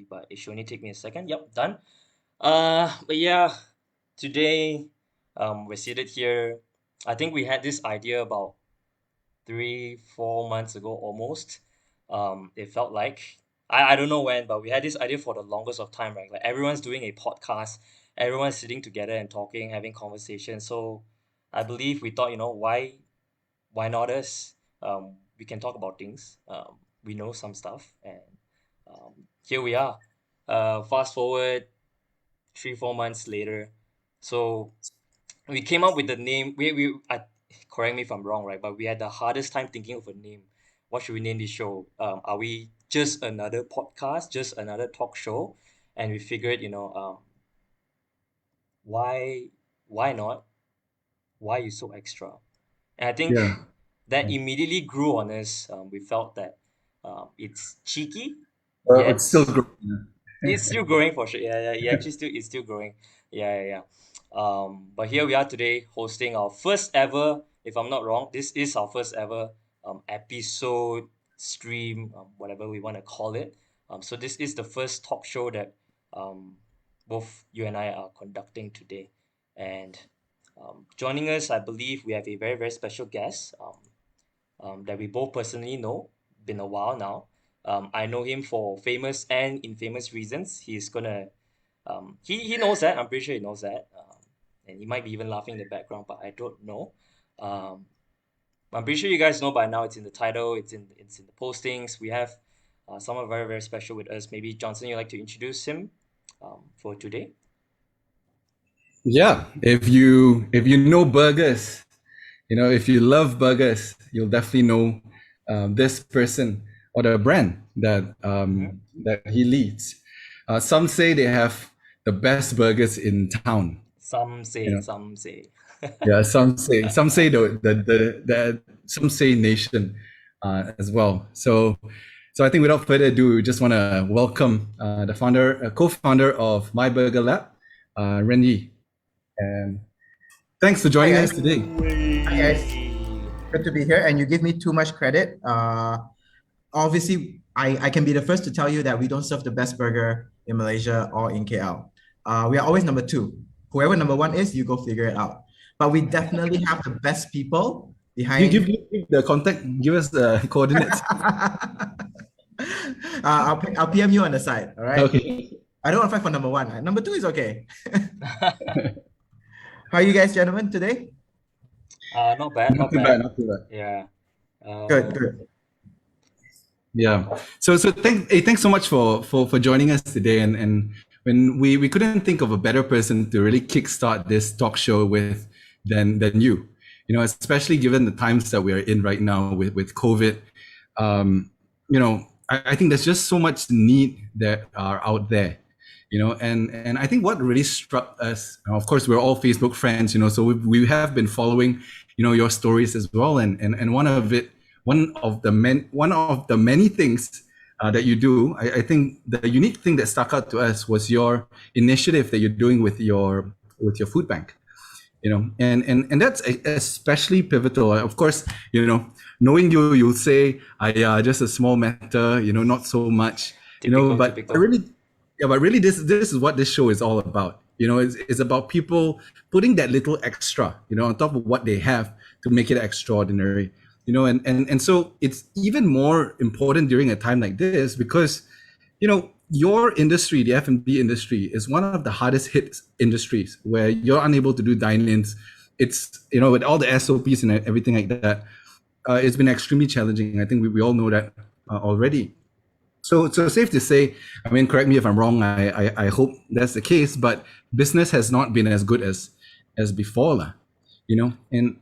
but it should only take me a second. Yep, done. But yeah, today we're seated here. I think we had this idea about 3, 4 months ago almost. It felt like I don't know when, but we had this idea for the longest of time, right? Like everyone's doing a podcast, everyone's sitting together and talking, having conversations. So I believe we thought, why not us? We can talk about things. We know some stuff, and here we are. Fast forward 3, 4 months later, so we came up with the name. Correct me if I'm wrong, right? But we had the hardest time thinking of a name. What should we name this show? Are we just another podcast, just another talk show? And we figured, why, why not? Why you so extra? And I think Yeah. that immediately grew on us. We felt that it's cheeky, It's still yet growing. it's still growing for sure. Yeah, yeah, yeah. Actually, it's still growing. Yeah, yeah, yeah. But here we are today hosting our first ever. If I'm not wrong, this is our first ever episode stream, whatever we want to call it. So this is the first talk show that um both you and I are conducting today, and joining us, I believe we have a very very special guest. That we both personally know. Been a while now. I know him for famous and infamous reasons. He's gonna, he knows that. I'm pretty sure he knows that. And he might be even laughing in the background, but I don't know. Um, I'm pretty sure you guys know by now. It's in the title. It's in the postings. We have someone very very special with us. Maybe Johnson, you'd like to introduce him for today. Yeah. If you know burgers, if you love burgers, you'll definitely know this person or the brand Mhm. that he leads. Some say they have the best burgers in town. Some You say, know, some say. yeah. Some say the some say nation as well. So I think without further ado, we just want to welcome the co-founder of myBurgerLab, RenYi. And thanks for Hi joining us guys. today. Hi guys. Way. Good to be here. And you give me too much credit. Obviously, I can be the first to tell you that we don't serve the best burger in Malaysia or in KL. We are always number two. Whoever number one is, you go figure it out. But we definitely have the best people Give behind. the contact, give us the coordinates. I'll PM you on the side. All right. Okay. I don't want to fight for number one. Number two is okay. How are you guys, gentlemen, today? Not bad, Not not too bad, bad. not too bad. Yeah. Good, Um, good. Yeah. So thanks so much for joining us today. And when we couldn't think of a better person to really kickstart this talk show with than you. Especially given the times that we are in right now with COVID. I think there's just so much need that are out there. And I think what really struck us, of course, we're all Facebook friends, so we have been following, your stories as well. And one of the many things that you do, I think the unique thing that stuck out to us was your initiative that you're doing with your food bank. And that's especially pivotal. Of course, knowing you'll say, just a small matter, not so much, typical, but typical. really, this is what this show is all about. It's about people putting that little extra, on top of what they have to make it extraordinary. And so it's even more important during a time like this because, your industry, the F&B industry, is one of the hardest hit industries where you're unable to do dine-ins. It's, with all the SOPs and everything like that, it's been extremely challenging. I think we all know that already. So safe to say, I mean, correct me if I'm wrong. I hope that's the case, but business has not been as good as before, lah. And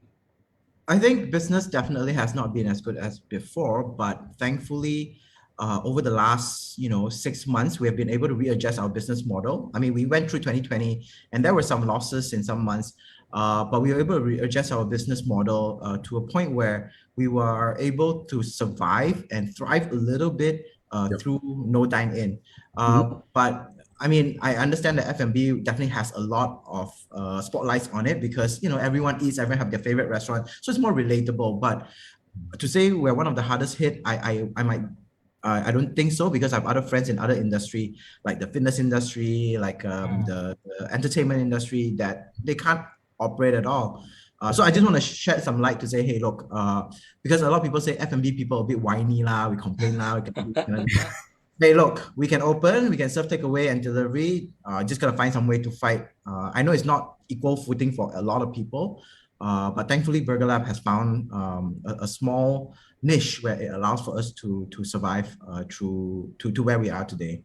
I think business definitely has not been as good as before, but thankfully, over the last 6 months, we have been able to readjust our business model. I mean, we went through 2020, and there were some losses in some months, but we were able to readjust our business model to a point where we were able to survive and thrive a little bit yep. through no dine in. But I mean, I understand that F&B definitely has a lot of spotlights on it because everyone eats, everyone have their favorite restaurant, so it's more relatable. But to say we're one of the hardest hit, I might I don't think so because I have other friends in other industry, like the fitness industry, like the entertainment industry, that they can't operate at all. So I just want to shed some light to say, hey, look, because a lot of people say F&B people a bit whiny lah, we complain lah, hey, look, we can open, we can serve takeaway and delivery. Just gotta find some way to fight. I know it's not equal footing for a lot of people, but thankfully, Burger Lab has found a small niche where it allows for us to survive through to where we are today.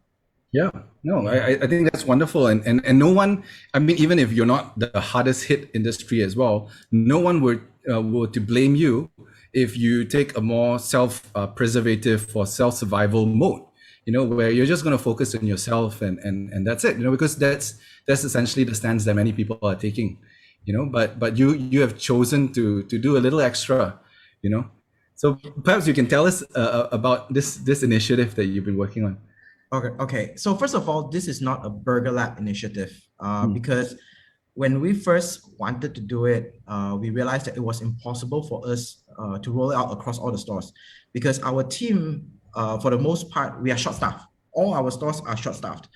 Yeah, no, I think that's wonderful. And no one, I mean, even if you're not the hardest hit industry as well, no one would to blame you if you take a more self-preservative or self-survival mode, where you're just going to focus on yourself and that's it, because that's essentially the stance that many people are taking, but you have chosen to do a little extra, so perhaps you can tell us about this initiative that you've been working on. Okay. So first of all, this is not a Burger Lab initiative because when we first wanted to do it, we realized that it was impossible for us to roll it out across all the stores because our team, for the most part, we are short-staffed. All our stores are short-staffed.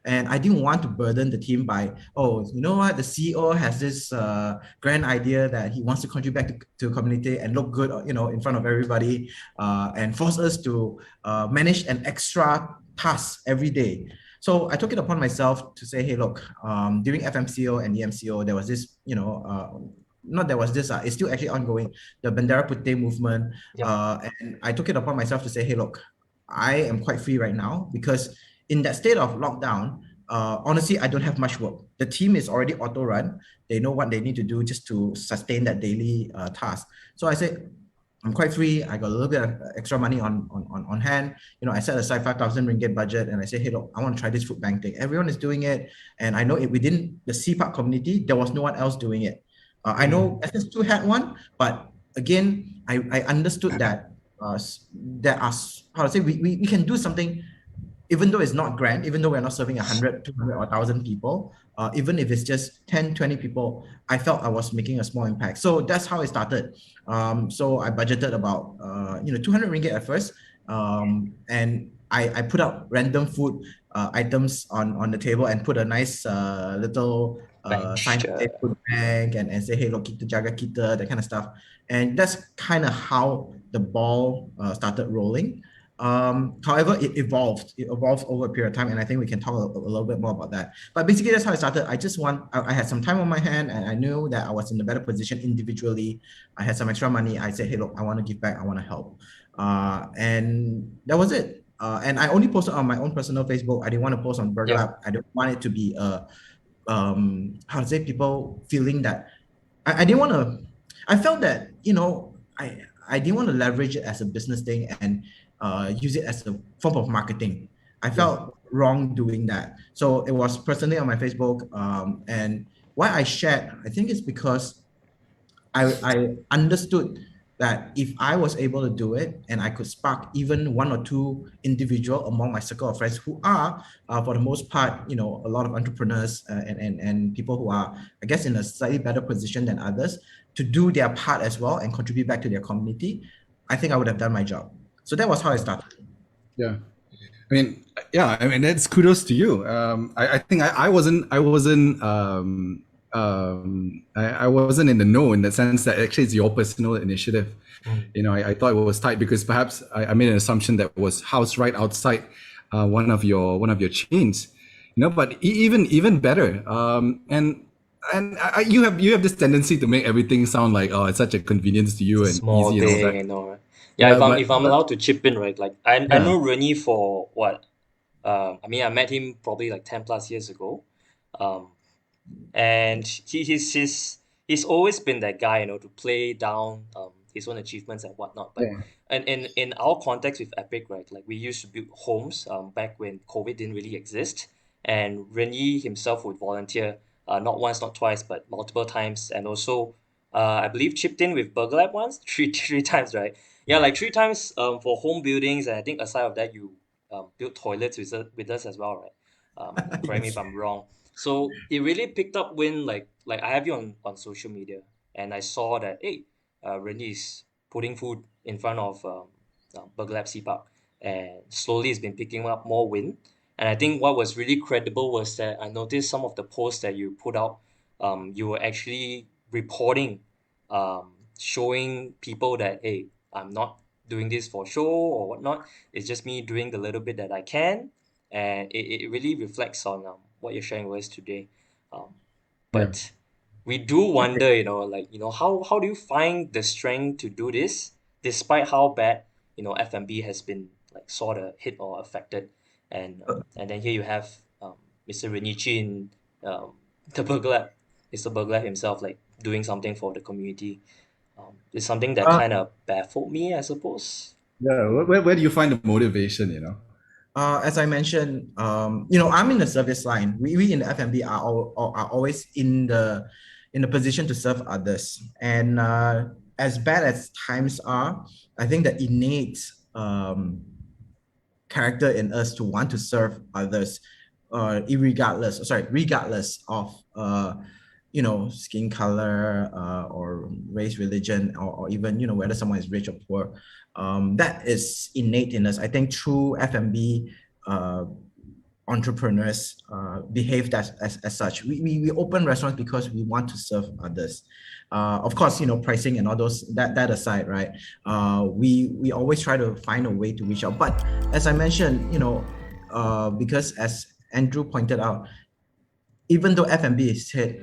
And I didn't want to burden the team by, oh, you know what, the CEO has this grand idea that he wants to contribute back to the community and look good, in front of everybody, and force us to manage an extra task every day. So I took it upon myself to say, hey, look, during FMCO and EMCO, there was this, not there was this, it's still actually ongoing, the Bandera Putih movement. And I took it upon myself to say, hey, look, I am quite free right now because in that state of lockdown, honestly, I don't have much work. The team is already auto-run. They know what they need to do just to sustain that daily task. So I said, I'm quite free. I got a little bit of extra money on hand. I set aside 5,000 ringgit budget and I say, hey, look, I want to try this Foodbank thing. Everyone is doing it. And I know it within the CPAC community, there was no one else doing it. I know SS2 had one, but again, I understood that there are, how to say, we can do something even though it's not grand, even though we're not serving 100, 200 or 1,000 people, even if it's just 10, 20 people, I felt I was making a small impact. So that's how it started. So I budgeted about 200 ringgit at first, and I put up random food items on the table and put a nice little sign that say Foodbank and say, hey, look, kita jaga kita, that kind of stuff. And that's kind of how the ball started rolling. However, it evolved. It evolved over a period of time, and I think we can talk a little bit more about that. But basically, that's how it started. I had some time on my hand, and I knew that I was in a better position individually. I had some extra money. I said, hey, look, I want to give back. I want to help. And that was it. And I only posted on my own personal Facebook. I didn't want to post on BurgerLab. I didn't want it to be how to say, people feeling that I didn't want to. I felt that I didn't want to leverage it as a business thing and use it as a form of marketing. I felt wrong doing that. So it was personally on my Facebook. And why I shared, I think it's because I understood that if I was able to do it and I could spark even one or two individual among my circle of friends who are, for the most part, a lot of entrepreneurs and people who are, I guess, in a slightly better position than others to do their part as well and contribute back to their community, I think I would have done my job. So that was how I started. Yeah. I mean, that's kudos to you. I think I wasn't I wasn't in the know in the sense that actually it's your personal initiative. I thought it was tight because perhaps I made an assumption that was housed right outside one of your chains. But even better. You have this tendency to make everything sound like, oh, it's such a convenience to you and small easy and all thing, that. right? Yeah, If I'm allowed to chip in, right? Like I know RenYi for what? I mean, I met him probably like 10 plus years ago. Um, and he's always been that guy, to play down his own achievements and whatnot. But and in our context with Epic, right, like we used to build homes back when COVID didn't really exist, and RenYi himself would volunteer not once, not twice, but multiple times, and also I believe chipped in with BurgerLab once, three times, right? Yeah, like three times for home buildings, and I think aside of that, you built toilets with us as well, right? Correct me if I'm wrong. So it really picked up when like I have you on social media, and I saw that, hey, RenYi is putting food in front of BurgerLab CPAC, and slowly it's been picking up more wind. And I think what was really credible was that I noticed some of the posts that you put out, you were actually reporting, showing people that, hey, I'm not doing this for show or whatnot. It's just me doing the little bit that I can, and it really reflects on what you're sharing with us today. Um, Yeah. but we do wonder, like, how do you find the strength to do this despite how bad, F&B has been like sort of hit or affected, and then here you have Mr. RenYi Chin, um, the burglar, Mr. Burglar himself, like doing something for the community. It's something that Uh, kind of baffled me, I suppose. Yeah. Where do you find the motivation? You know. as I mentioned, I'm in the service line. We in the F&B are always in the position to serve others. And as bad as times are, I think the innate character in us to want to serve others, regardless of skin color, or race, religion, or even whether someone is rich or poor. That is innate in us. I think true F&B entrepreneurs behave as such. We open restaurants because we want to serve others. Of course, pricing and all those, that aside, right? We always try to find a way to reach out. But as I mentioned, because as Andrew pointed out, even though F&B is hit,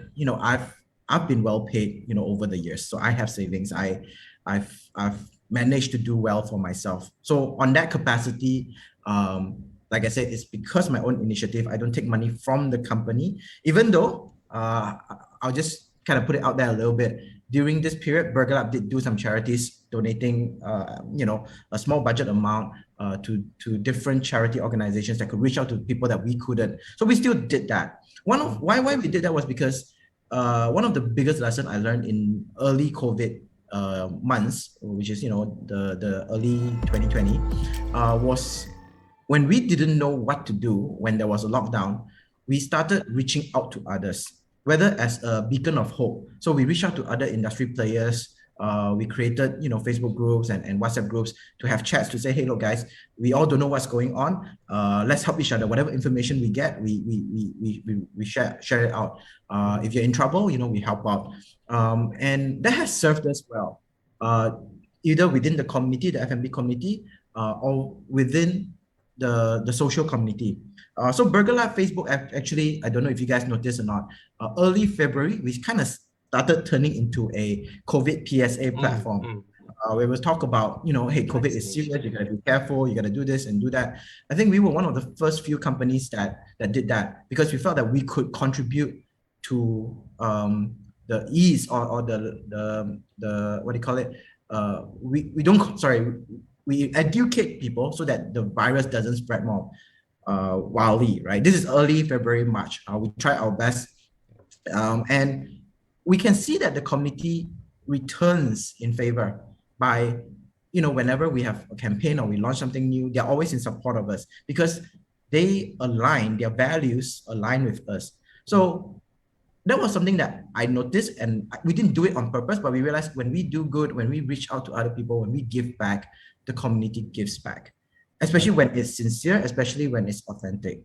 I've been well paid, over the years. So I have savings. I've managed to do well for myself. So on that capacity, like I said, it's because my own initiative. I don't take money from the company, even though I'll just kind of put it out there a little bit. During this period, BurgerLab did do some charities, donating, a small budget amount to different charity organizations that could reach out to people that we couldn't. So we still did that. Why we did that was because one of the biggest lessons I learned in early COVID months, which is the early 2020, was when we didn't know what to do when there was a lockdown. We started reaching out to others, whether as a beacon of hope. So we reached out to other industry players. We created, Facebook groups and WhatsApp groups to have chats to say, hey, look, guys, we all don't know what's going on. Let's help each other. Whatever information we get, we share it out. If you're in trouble, we help out. And that has served us well, either within the community, the F&B community, or within the social community. So BurgerLab Facebook, actually, I don't know if you guys noticed or not, early February, we kind of started turning into a COVID PSA platform. Where we talk about, hey, COVID is serious, you gotta be careful, you gotta do this and do that. I think we were one of the first few companies that did that, because we felt that we could contribute to the ease or the what do you call it? We educate people so that the virus doesn't spread more wildly, right? This is early February, March. We try our best, and we can see that the community returns in favor by, whenever we have a campaign or we launch something new, they're always in support of us because their values align with us. So that was something that I noticed, and we didn't do it on purpose, but we realized when we do good, when we reach out to other people, when we give back, the community gives back, especially when it's sincere, especially when it's authentic.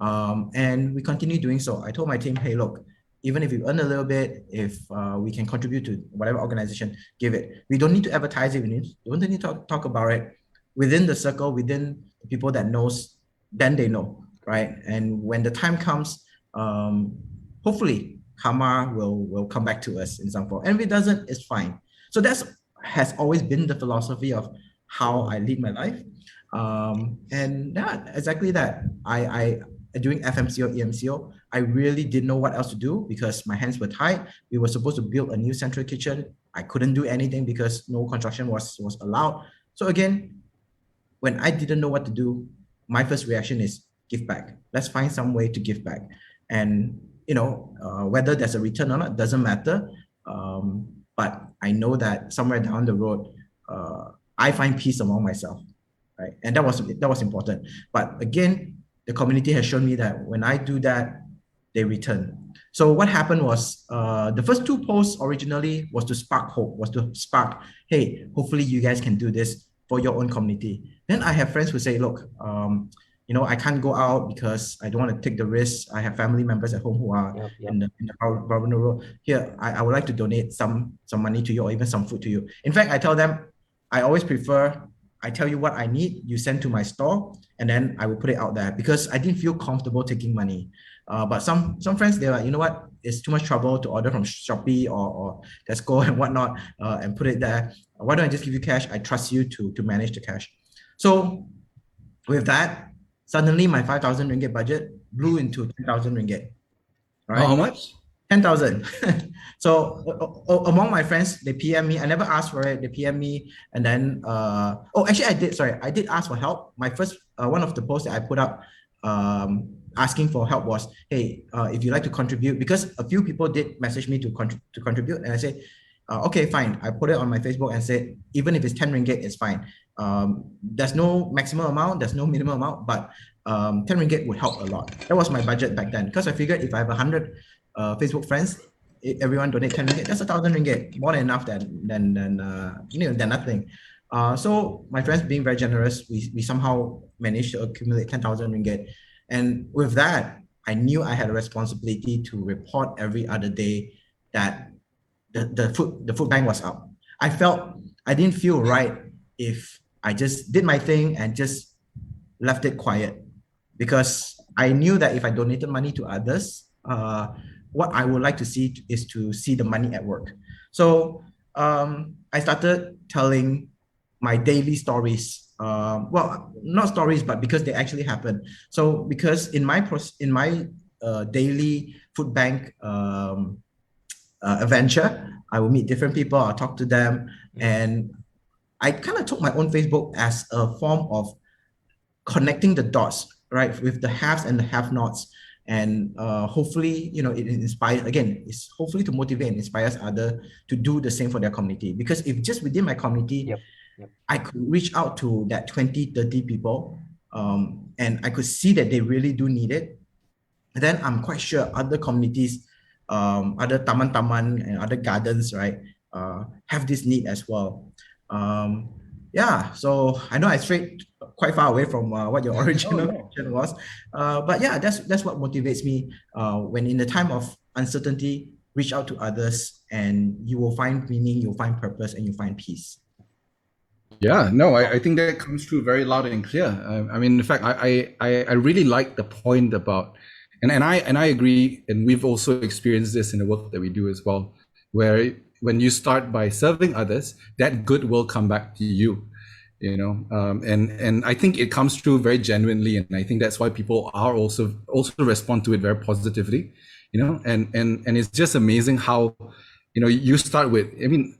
And we continue doing so. I told my team, hey, look, even if you earn a little bit, if we can contribute to whatever organization, give it. We don't need to advertise it. We don't need to talk about it. Within the circle, within the people that knows, then they know, right? And when the time comes, hopefully karma will come back to us in some form. And if it doesn't, it's fine. So that's has always been the philosophy of how I lead my life. And yeah, exactly that. I doing FMCO, EMCO, I really didn't know what else to do because my hands were tied. We were supposed to build a new central kitchen. I couldn't do anything because no construction was allowed. So again, when I didn't know what to do, my first reaction is give back. Let's find some way to give back. And whether there's a return or not doesn't matter. But I know that somewhere down the road, I find peace among myself, right? And that was important. But again, the community has shown me that when I do that, they return. So what happened was the first two posts originally was to spark hope, was to spark, hey, hopefully you guys can do this. for your own community. Then I have friends who say, look, I can't go out because I don't want to take the risk. I have family members at home who are Yep. Yep. in the rural. Here, I would like to donate some money to you or even some food to you. In fact, I tell them, I always prefer, I tell you what I need, you send to my store, and then I will put it out there because I didn't feel comfortable taking money. But some friends, they're like, you know what, it's too much trouble to order from Shopee or Tesco and whatnot, and put it there. Why don't I just give you cash? I trust you to manage the cash. So with that, suddenly my 5,000 ringgit budget blew into 10,000 ringgit, right? How much? 10,000. So among my friends, they PM me. I never asked for it. They PM me, and then actually I did. Sorry, I did ask for help. My first one of the posts that I put up, asking for help was, hey, if you like to contribute, because a few people did message me to contribute, and I said, okay, fine. I put it on my Facebook and said, even if it's 10 ringgit, it's fine. There's no maximum amount, there's no minimum amount, but 10 ringgit would help a lot. That was my budget back then, because I figured if I have 100 Facebook friends, everyone donate 10 ringgit, that's 1,000 ringgit, more than enough than nothing. So my friends being very generous, we somehow managed to accumulate 10,000 ringgit. And with that, I knew I had a responsibility to report every other day that the food bank was up. I didn't feel right if I just did my thing and just left it quiet, because I knew that if I donated money to others, what I would like to see is to see the money at work. So I started telling my daily stories. Well, not stories, but because they actually happen. So because in my daily food bank adventure, I will meet different people, I'll talk to them, and I kind of took my own Facebook as a form of connecting the dots, right, with the haves and the have-nots. And hopefully, it inspires, again, it's hopefully to motivate and inspires others to do the same for their community. Because if just within my community, I could reach out to that 20, 30 people, and I could see that they really do need it, then I'm quite sure other communities, other taman-taman and other gardens, right, have this need as well. So I know I strayed quite far away from what your original question was, but yeah, that's what motivates me when in the time of uncertainty, reach out to others, and you will find meaning, you'll find purpose, and you'll find peace. Yeah, no, I think that comes through very loud and clear. I mean, in fact, I really like the point about, and I agree, and we've also experienced this in the work that we do as well, where when you start by serving others, that good will come back to you, and I think it comes through very genuinely, and I think that's why people are also respond to it very positively, and it's just amazing how, you start with, I mean,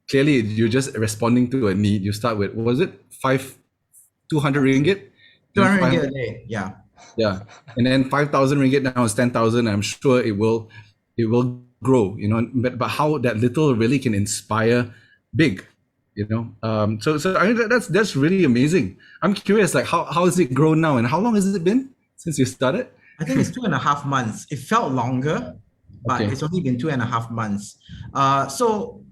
clearly you're just responding to a need. You start with, was it 200 ringgit? 200 ringgit a day, yeah. Yeah, and then 5,000 ringgit now is 10,000. I'm sure it will grow, but how that little really can inspire big, So I mean, that's really amazing. I'm curious, like how has it grown now, and how long has it been since you started? I think it's 2.5 months. It felt longer, but It's only been 2.5 months. So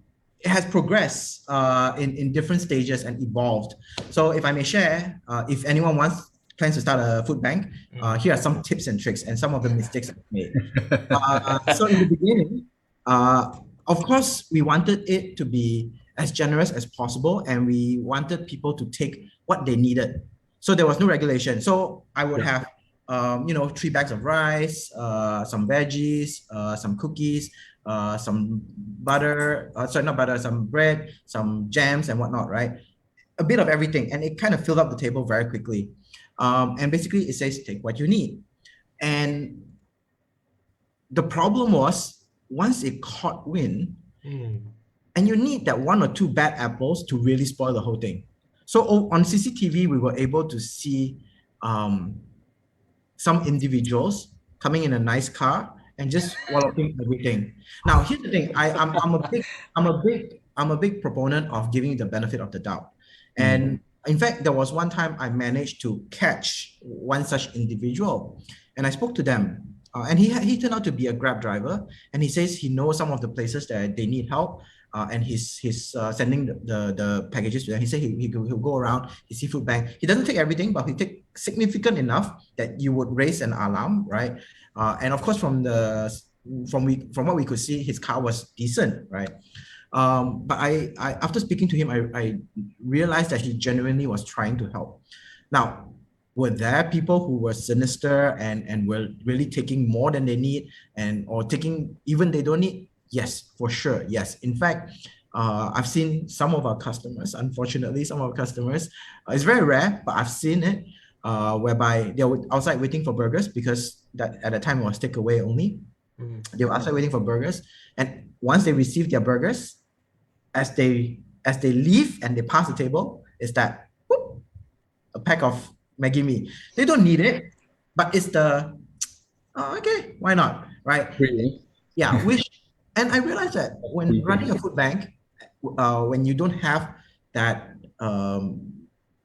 it has progressed in different stages and evolved. So if I may share, if anyone plans to start a food bank, here are some tips and tricks and some of the mistakes I've made. So in the beginning, of course, we wanted it to be as generous as possible, and we wanted people to take what they needed. So there was no regulation. So I would have 3 bags of rice, some veggies, some cookies, some butter, some bread, some jams and whatnot, right? A bit of everything. And it kind of filled up the table very quickly. And basically it says, take what you need. And the problem was, once it caught wind, and you need that 1 or 2 bad apples to really spoil the whole thing. So on CCTV, we were able to see some individuals coming in a nice car and just walloping everything. Now, here's the thing: I'm a big proponent of giving the benefit of the doubt. And in fact, there was one time I managed to catch one such individual, and I spoke to them. And he turned out to be a Grab driver, and he says he knows some of the places that they need help. and he's sending the packages to them. He said he'll go around, he see Foodbank. He doesn't take everything, but he take significant enough that you would raise an alarm, right? And of course, from what we could see, his car was decent, right? But I after speaking to him, I realized that he genuinely was trying to help. Now, were there people who were sinister and were really taking more than they need or taking even they don't need? Yes, for sure. Yes. In fact, I've seen some of our customers, unfortunately, it's very rare, but I've seen it whereby they were outside waiting for burgers because that at the time it was takeaway only. They were outside waiting for burgers. And once they receive their burgers, as they leave and they pass the table, is that whoop, a pack of Maggie Mee. They don't need it, but it's okay, why not, right? Really? Yeah, and I realized that when running a food bank, when you don't have that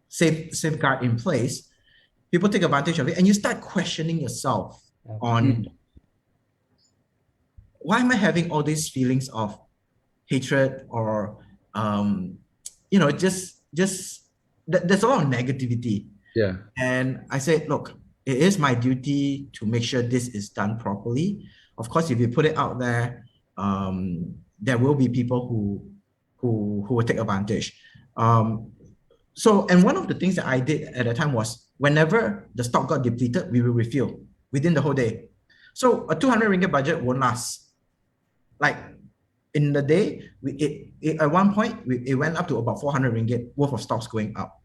safeguard in place, people take advantage of it, and you start questioning yourself on why am I having all these feelings of hatred or just there's a lot of negativity. Yeah. And I said, look, it is my duty to make sure this is done properly. Of course, if you put it out there, there will be people who will take advantage. And one of the things that I did at the time was whenever the stock got depleted, we will refill within the whole day. So a 200 ringgit budget won't last. Like in the day, at one point, it went up to about 400 ringgit worth of stocks going up.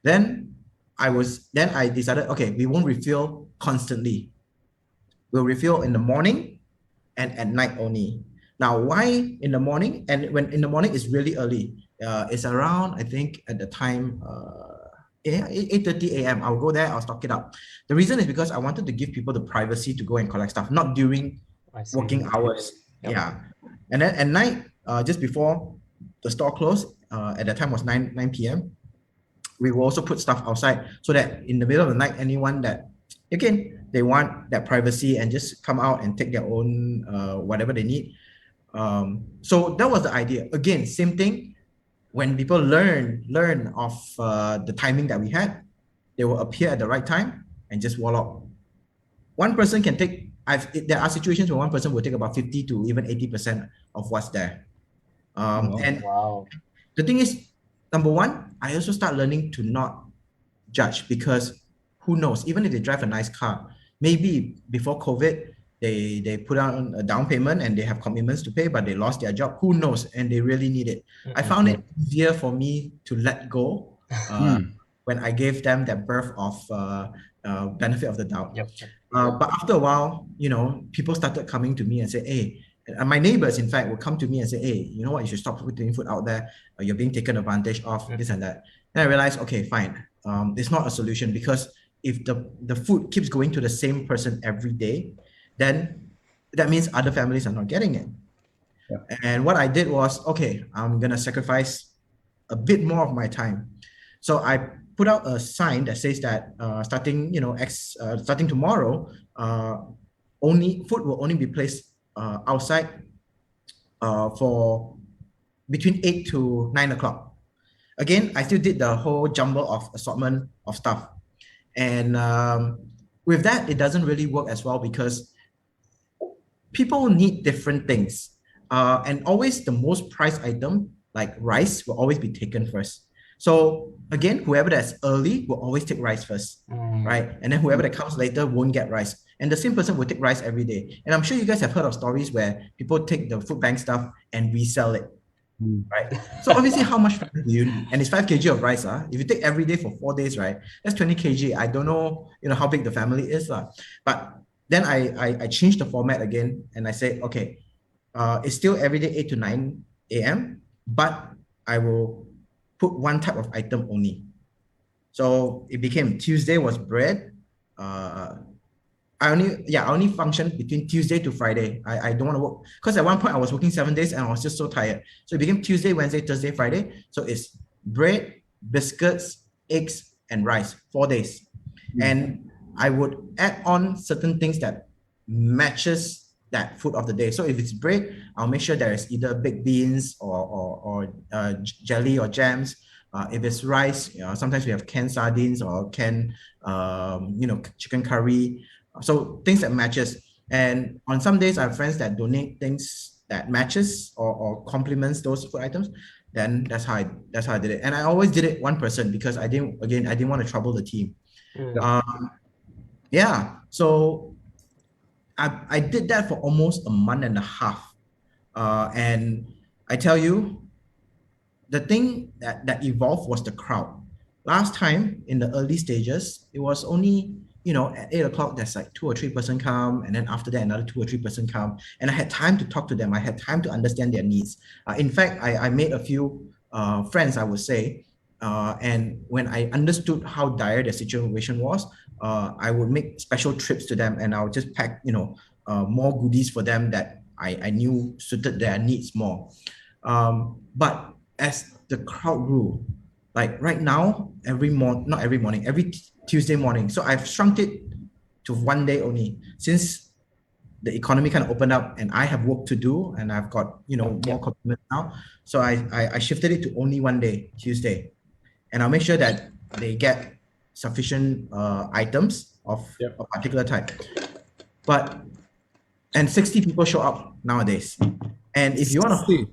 Then I decided, okay, we won't refill constantly. We'll refill in the morning and at night only. Now, why in the morning? And when in the morning is really early. It's around, I think at the time, 8:30 a.m. I'll go there, I'll stock it up. The reason is because I wanted to give people the privacy to go and collect stuff, not during working hours. Yep. Yeah. And then at night, just before the store closed, at that time was 9 p.m., we will also put stuff outside so that in the middle of the night, anyone that, again, they want that privacy and just come out and take their own whatever they need. So that was the idea. Again, same thing. When people learn of the timing that we had, they will appear at the right time and just wall up. One person can take, there are situations where one person will take about 50 to even 80% of what's there. And the thing is, number one, I also start learning to not judge, because who knows, even if they drive a nice car, maybe before COVID, they put on a down payment and they have commitments to pay, but they lost their job. Who knows? And they really need it. I found it easier for me to let go when I gave them that birth of benefit of the doubt. Yep. But after a while, people started coming to me and say, hey, and my neighbors, in fact, will come to me and say, hey, you know what, you should stop putting food out there. You're being taken advantage of, this and that. And I realized, okay, fine. It's not a solution, because if the food keeps going to the same person every day, then that means other families are not getting it. Yeah. And what I did was, okay, I'm going to sacrifice a bit more of my time. So I put out a sign that says that starting tomorrow, food will only be placed outside for between 8 to 9 o'clock. Again, I still did the whole jumble of assortment of stuff. And with that, it doesn't really work as well, because people need different things. And always the most prized item, like rice, will always be taken first. So again, whoever that's early will always take rice first, right? And then whoever that comes later won't get rice. And the same person will take rice every day. And I'm sure you guys have heard of stories where people take the food bank stuff and resell it, right? So obviously, how much do you need? And it's 5 kg of rice. If you take every day for 4 days, right? That's 20 kg. I don't know, how big the family is. But then I changed the format again, and I said, okay, it's still every day 8 to 9 a.m., but I will put one type of item only. So it became Tuesday was bread. I only functioned between Tuesday to Friday. I don't want to work, because at one point I was working 7 days and I was just so tired. So it became Tuesday, Wednesday, Thursday, Friday. So it's bread, biscuits, eggs, and rice, 4 days. And I would add on certain things that matches that food of the day. So if it's bread, I'll make sure there is either baked beans or jelly or jams. If it's rice, sometimes we have canned sardines or canned, chicken curry. So things that matches. And on some days, I have friends that donate things that matches or complements those food items. Then that's how I did it. And I always did it one person because I didn't want to trouble the team. Yeah. So I did that for almost a month and a half. And I tell you, the thing that evolved was the crowd. Last time in the early stages, it was only, at 8 o'clock, there's like 2 or 3% come. And then after that, another 2 or 3% come. And I had time to talk to them. I had time to understand their needs. In fact, I made a few friends, I would say. And when I understood how dire their situation was, I would make special trips to them and I would just pack, more goodies for them that I knew suited their needs more. But as the crowd grew, like right now, not every morning, every Tuesday morning. So I've shrunk it to one day only since the economy kind of opened up and I have work to do and I've got, more commitment now. So I shifted it to only one day, Tuesday. And I'll make sure that they get sufficient items of a particular type. And 60 people show up nowadays. And if you want to,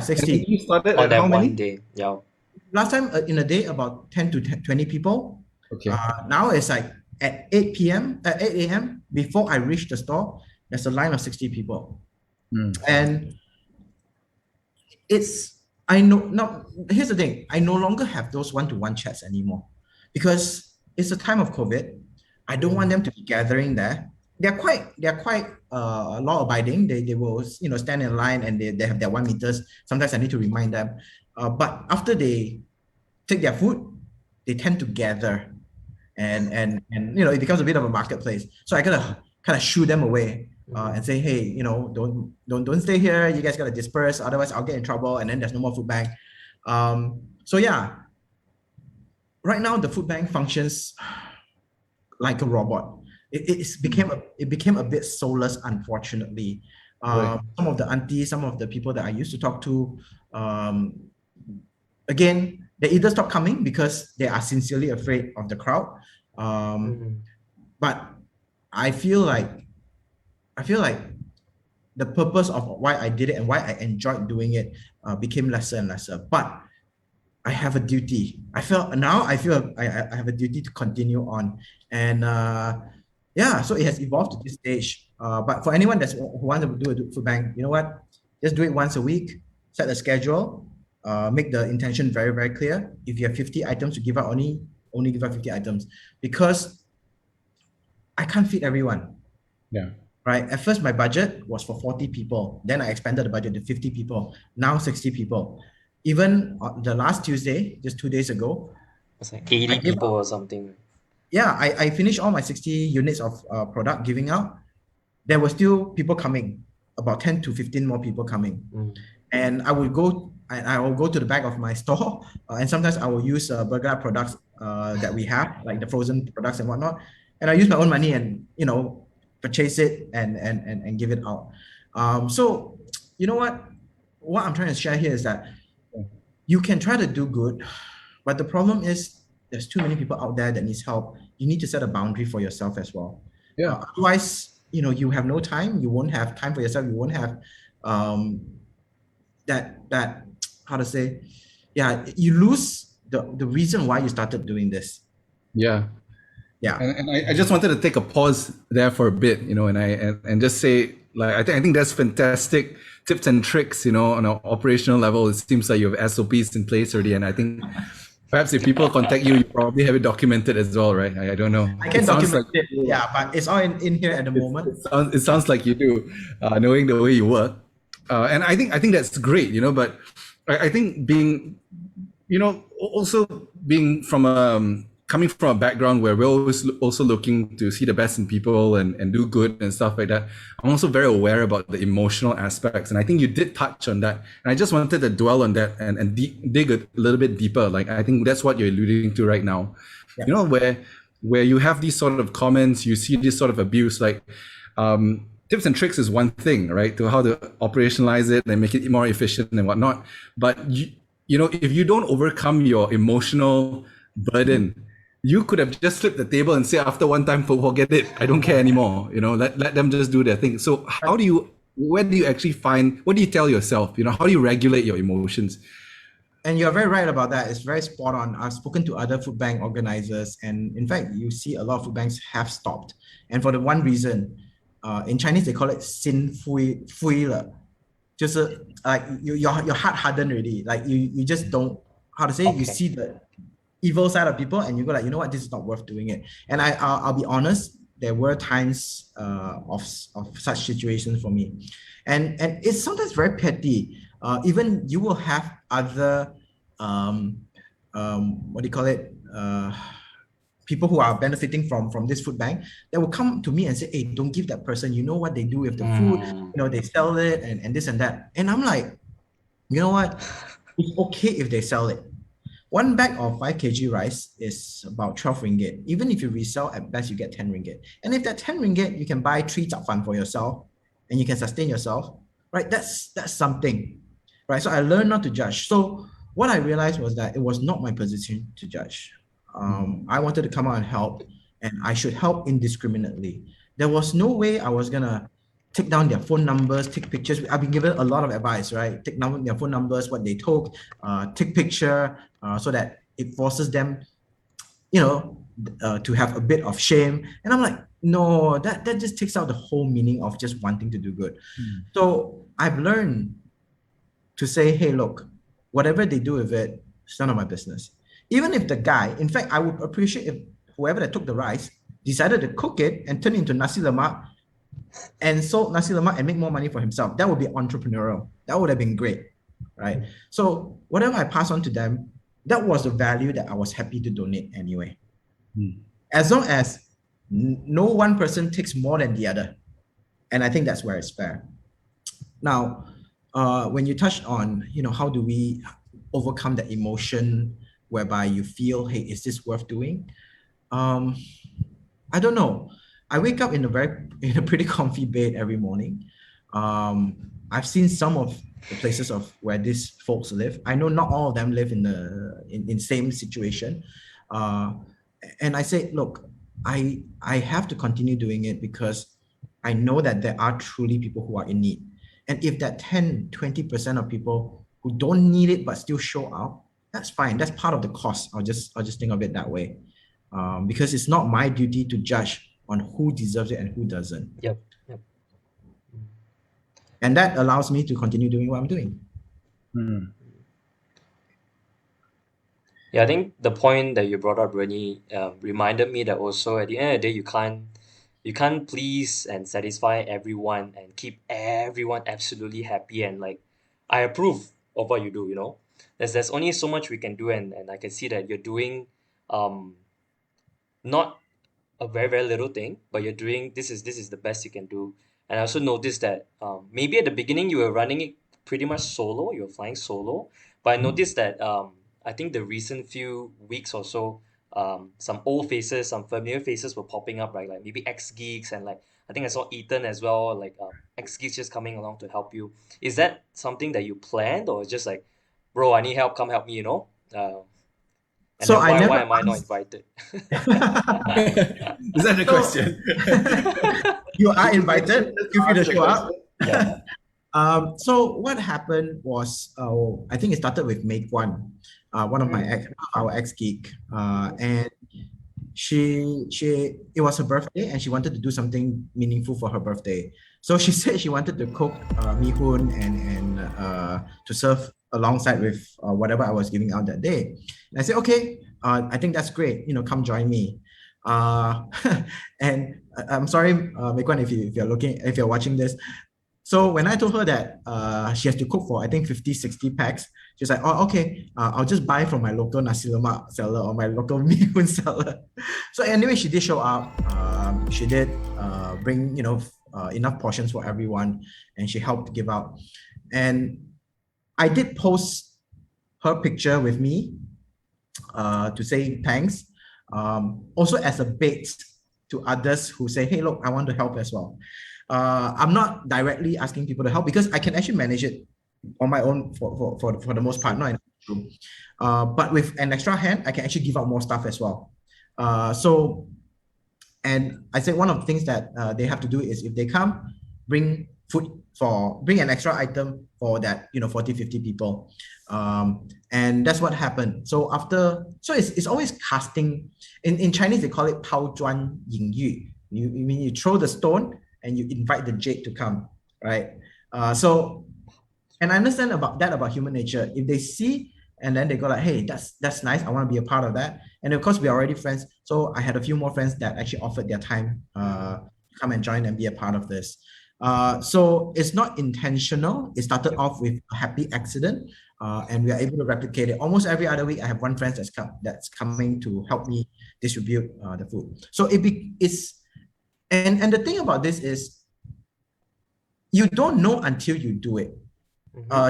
60. And you started On at that how many? one day, yeah. Last time in a day, about 10 to 20 people. Okay. Now it's like at 8 a.m. before I reach the store, there's a line of 60 people. And here's the thing, I no longer have those one-to-one chats anymore because it's a time of COVID. I don't want them to be gathering there. They're quite law-abiding. They will stand in line and they have their 1 meters. Sometimes I need to remind them. But after they take their food, they tend to gather, and it becomes a bit of a marketplace. So I gotta kind of shoo them away and say, hey, don't stay here. You guys gotta disperse, otherwise I'll get in trouble, and then there's no more food bank. So yeah, right now the food bank functions like a robot. It became a bit soulless, unfortunately. Some of the aunties, some of the people that I used to talk to, again, they either stop coming because they are sincerely afraid of the crowd. But I feel like the purpose of why I did it and why I enjoyed doing it became lesser and lesser. But I have a duty. I feel I have a duty to continue on. And so it has evolved to this stage. But for anyone who wants to do a food bank, you know what? Just do it once a week, set a schedule, make the intention very, very clear. If you have 50 items to give out, only give out 50 items, because I can't feed everyone. Yeah. Right. At first, my budget was for 40 people. Then I expanded the budget to 50 people. Now 60 people. Even the last Tuesday, just 2 days ago, It's like 80 people or something. Yeah, I finished all my 60 units of product giving out. There were still people coming, about 10 to 15 more people coming. And I will go to the back of my store, and sometimes I will use BurgerLab products that we have, like the frozen products and whatnot. And I use my own money and purchase it and give it out. So you know what I'm trying to share here is that you can try to do good, but the problem is there's too many people out there that needs help. You need to set a boundary for yourself as well. Otherwise, you have no time. You won't have time for yourself. You won't have that how to say, you lose the reason why you started doing this. And I just wanted to take a pause there for a bit, and just say, like, I think that's fantastic tips and tricks, on an operational level. It seems like you have SOPs in place already, and I think perhaps if people contact you, you probably have it documented as well, right? I don't know. I can document it, but it's all in here at the moment. It sounds like you do, knowing the way you work, and I think that's great, But I think being, also being from coming from a background where we're always also looking to see the best in people and do good and stuff like that, I'm also very aware about the emotional aspects. And I think you did touch on that. And I just wanted to dwell on that and dig a little bit deeper. Like, I think that's what you're alluding to right now. Where you have these sort of comments, you see this sort of abuse, like, tips and tricks is one thing, right? To how to operationalize it and make it more efficient and whatnot. But if you don't overcome your emotional burden, you could have just flipped the table and say after one time, forget it, I don't care anymore. Let them just do their thing. So where do you actually find, what do you tell yourself? How do you regulate your emotions? And you're very right about that. It's very spot on. I've spoken to other food bank organizers, and in fact, you see a lot of food banks have stopped. And for the one reason, in Chinese they call it 心灰了，就是like your heart hardened already. Like you just don't, how to say, you Okay. see the evil side of people, and you go like, you know what, this is not worth doing it. And I'll be honest, there were times of such situations for me, and it's sometimes very petty. Even you will have other what do you call it? People who are benefiting from this food bank that will come to me and say, hey, don't give that person, you know what they do with the food, they sell it and this and that. And I'm like, you know what? It's okay if they sell it. One bag of 5 kg rice is about 12 ringgit. Even if you resell, at best you get 10 ringgit. And if that 10 ringgit, you can buy 3 chap fan for yourself and you can sustain yourself, right? That's something, right? So I learned not to judge. So what I realized was that it was not my position to judge. I wanted to come out and help, and I should help indiscriminately. There was no way I was gonna take down their phone numbers, take pictures. I've been given a lot of advice, right? Take down their phone numbers, what they took, take picture, so that it forces them, to have a bit of shame. And I'm like, no, that just takes out the whole meaning of just wanting to do good. So I've learned to say, hey, look, whatever they do with it, it's none of my business. Even if the guy, in fact, I would appreciate if whoever that took the rice decided to cook it and turn it into nasi lemak and sold nasi lemak and make more money for himself. That would be entrepreneurial. That would have been great, right? So whatever I pass on to them, that was the value that I was happy to donate anyway. As long as no one person takes more than the other. And I think that's where it's fair. Now, when you touched on, how do we overcome the emotion whereby you feel, hey, is this worth doing? I don't know. I wake up in a pretty comfy bed every morning. I've seen some of the places of where these folks live. I know not all of them live in the same situation. And I say, look, I have to continue doing it because I know that there are truly people who are in need. And if that 10, 20% of people who don't need it but still show up, that's fine. That's part of the cost. I'll just think of it that way. Because it's not my duty to judge on who deserves it and who doesn't. Yep. And that allows me to continue doing what I'm doing. Yeah, I think the point that you brought up, RenYi, reminded me that also at the end of the day, you can't please and satisfy everyone and keep everyone absolutely happy and like, I approve of what you do. There's only so much we can do, and I can see that you're doing not a very very little thing, but you're doing this is the best you can do. And I also noticed that maybe at the beginning you were running it pretty much solo, you were flying solo, but I noticed that I think the recent few weeks or so, some old faces, some familiar faces were popping up, right? Like maybe ex geeks, and like I think I saw Ethan as well, like ex geeks just coming along to help you. Is that something that you planned, or it's just like, bro, I need help, come help me, And So then I why never am I not invited? Is that the question? You are invited. Feel free to show up. Yeah. So what happened was, I think it started with Meikwan, one of our ex geek, and it was her birthday and she wanted to do something meaningful for her birthday. So she said she wanted to cook mee hoon and to serve alongside with whatever I was giving out that day. And I said, okay, I think that's great. Come join me. And I'm sorry, Meikwan, if you're watching this. So when I told her that she has to cook for, I think 50, 60 packs, she's like, oh, okay, I'll just buy from my local nasi lemak seller or my local mee hoon seller. So anyway, she did show up. She did bring, enough portions for everyone, and she helped give out. And I did post her picture with me to say thanks, also as a bait to others who say, hey, look, I want to help as well. I'm not directly asking people to help because I can actually manage it on my own for the most part, not in a room. But with an extra hand, I can actually give out more stuff as well. And I said one of the things that they have to do is if they come, bring bring an extra item for that, 40, 50 people. And that's what happened. So it's always casting. In Chinese, they call it 抛砖引玉. You throw the stone and you invite the jade to come, right? And I understand about human nature. If they see and then they go like, hey, that's nice, I want to be a part of that. And of course, we are already friends. So I had a few more friends that actually offered their time to come and join and be a part of this. So it's not intentional. It started off with a happy accident, and we are able to replicate it. Almost every other week, I have one friend that's coming to help me distribute the food. So and the thing about this is, you don't know until you do it.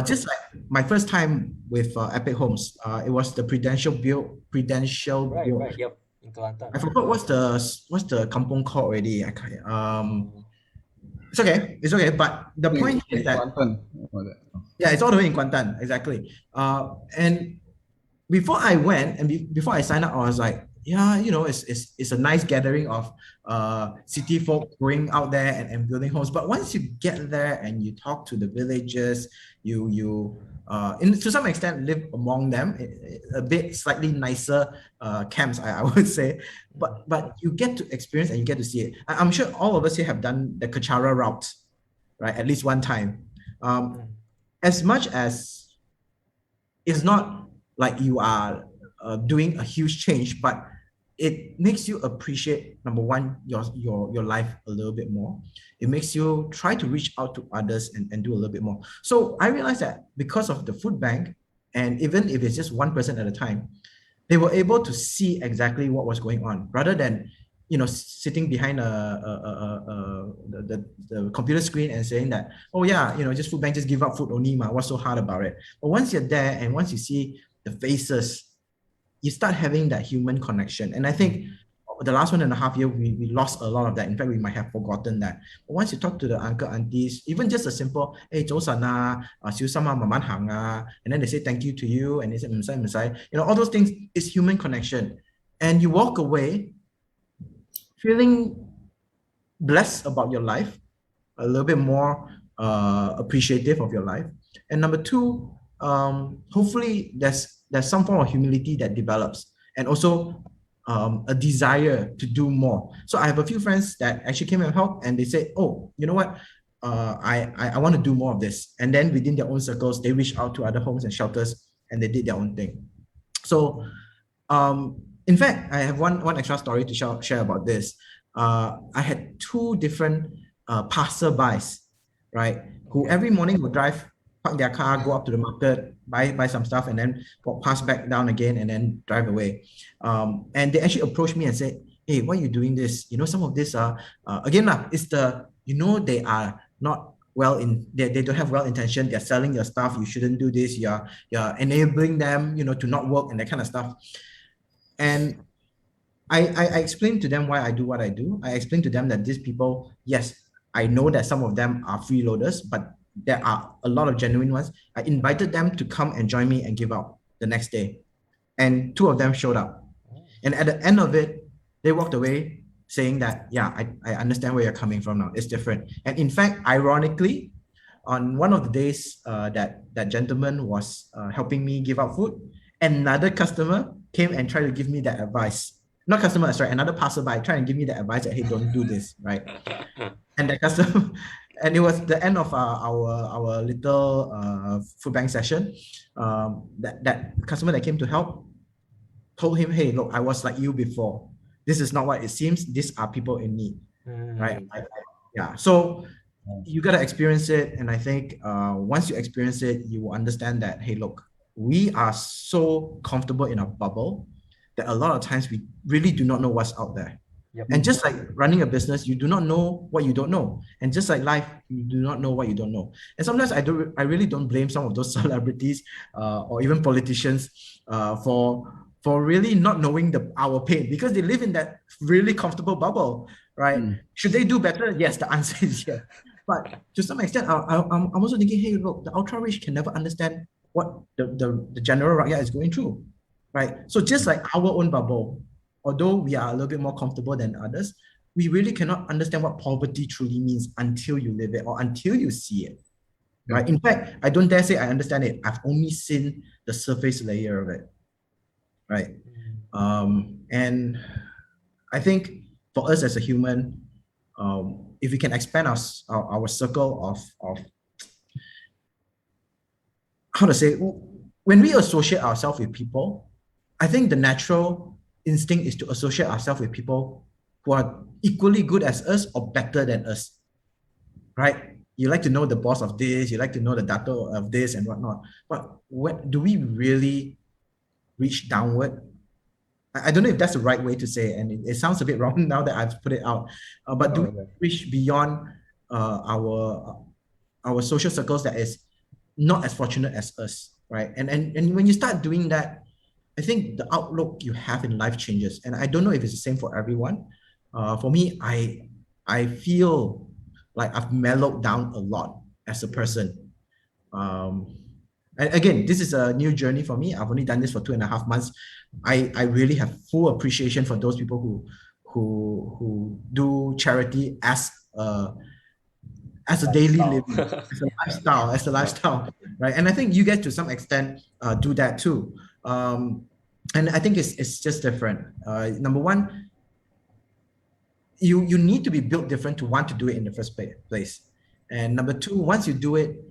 Just like my first time with Epic Homes, it was the Prudential build. Right, yep, in Kelantan. I forgot what's the kampong called already. It's okay. But the point is that it's all the way in Kuantan, exactly. And before I went and before I signed up, I was like, yeah, it's a nice gathering of city folk going out there and building homes. But once you get there and you talk to the villagers, to some extent live among them, a bit slightly nicer camps, I would say. But you get to experience and you get to see it. I'm sure all of us here have done the Kachara route, right? At least one time. As much as it's not like you are doing a huge change, but it makes you appreciate, number one, your life a little bit more. It makes you try to reach out to others and do a little bit more. So I realized that because of the food bank, and even if it's just one person at a time, they were able to see exactly what was going on, rather than sitting behind the computer screen and saying that, oh yeah, just food bank, just give out food only, what's so hard about it? But once you're there and once you see the faces, you start having that human connection. And I think the last 1.5 years, we lost a lot of that. In fact, we might have forgotten that. But once you talk to the uncle, aunties, even just a simple, hey, 早晨啊, 小心啊, 慢慢行啊, and then they say thank you to you, and they say, 唔使,唔使. All those things is human connection. And you walk away feeling blessed about your life, a little bit more appreciative of your life. And number two, hopefully there's some form of humility that develops, and also a desire to do more. So I have a few friends that actually came and helped, and they say, oh, you know what? I want to do more of this. And then within their own circles, they reach out to other homes and shelters, and they did their own thing. So in fact, I have one extra story to share about this. I had two different passerbys, right, who every morning would park their car, go up to the market, buy some stuff, and then pass back down again and then drive away. And they actually approached me and said, hey, why are you doing this? Some of this are, again, it's they are not they don't have well intention. They're selling your stuff. You shouldn't do this. You're enabling them, to not work and that kind of stuff. And I explained to them why I do what I do. I explained to them that these people, yes, I know that some of them are freeloaders, but there are a lot of genuine ones. I invited them to come and join me and give out the next day. And two of them showed up. And at the end of it, they walked away saying that, yeah, I understand where you're coming from now. It's different. And in fact, ironically, on one of the days that gentleman was helping me give out food, another customer came and tried to give me that advice. Not customer, sorry, another passerby tried to give me that advice that, hey, don't do this, right? And the customer, and it was the end of our little food bank session. That customer that came to help told him, hey, look, I was like you before. This is not what it seems. These are people in need, right? Yeah. So you got to experience it. And I think once you experience it, you will understand that, hey, look, we are so comfortable in our bubble that a lot of times we really do not know what's out there. Yep. And just like running a business, you do not know what you don't know. And just like life, you do not know what you don't know. And sometimes I really don't blame some of those celebrities or even politicians for for really not knowing our pain, because they live in that really comfortable bubble, right? Should they do better? Yes, the answer is yes. But to some extent, I'm also thinking, hey, look, the ultra rich can never understand what the general rakyat is going through, right? So just like our own bubble, although we are a little bit more comfortable than others, we really cannot understand what poverty truly means until you live it or until you see it, right? In fact, I don't dare say I understand it. I've only seen the surface layer of it, right? And I think for us as a human, if we can expand our circle of how to say, when we associate ourselves with people, I think the natural instinct is to associate ourselves with people who are equally good as us or better than us, right? You like to know the boss of this, you like to know the data of this and whatnot. But what do we really reach downward? I don't know if that's the right way to say it, and it sounds a bit wrong now that I've put it out. But do we reach beyond our social circles that is not as fortunate as us, right? And when you start doing that, I think the outlook you have in life changes. And I don't know if it's the same for everyone. For me, I feel like I've mellowed down a lot as a person. And again, this is a new journey for me. I've only done this for 2.5 months. I really have full appreciation for those people who do charity as a daily living, as a lifestyle, right? And I think you guys to some extent do that too. And I think it's just different. Number one, you need to be built different to want to do it in the first place. And number two, once you do it,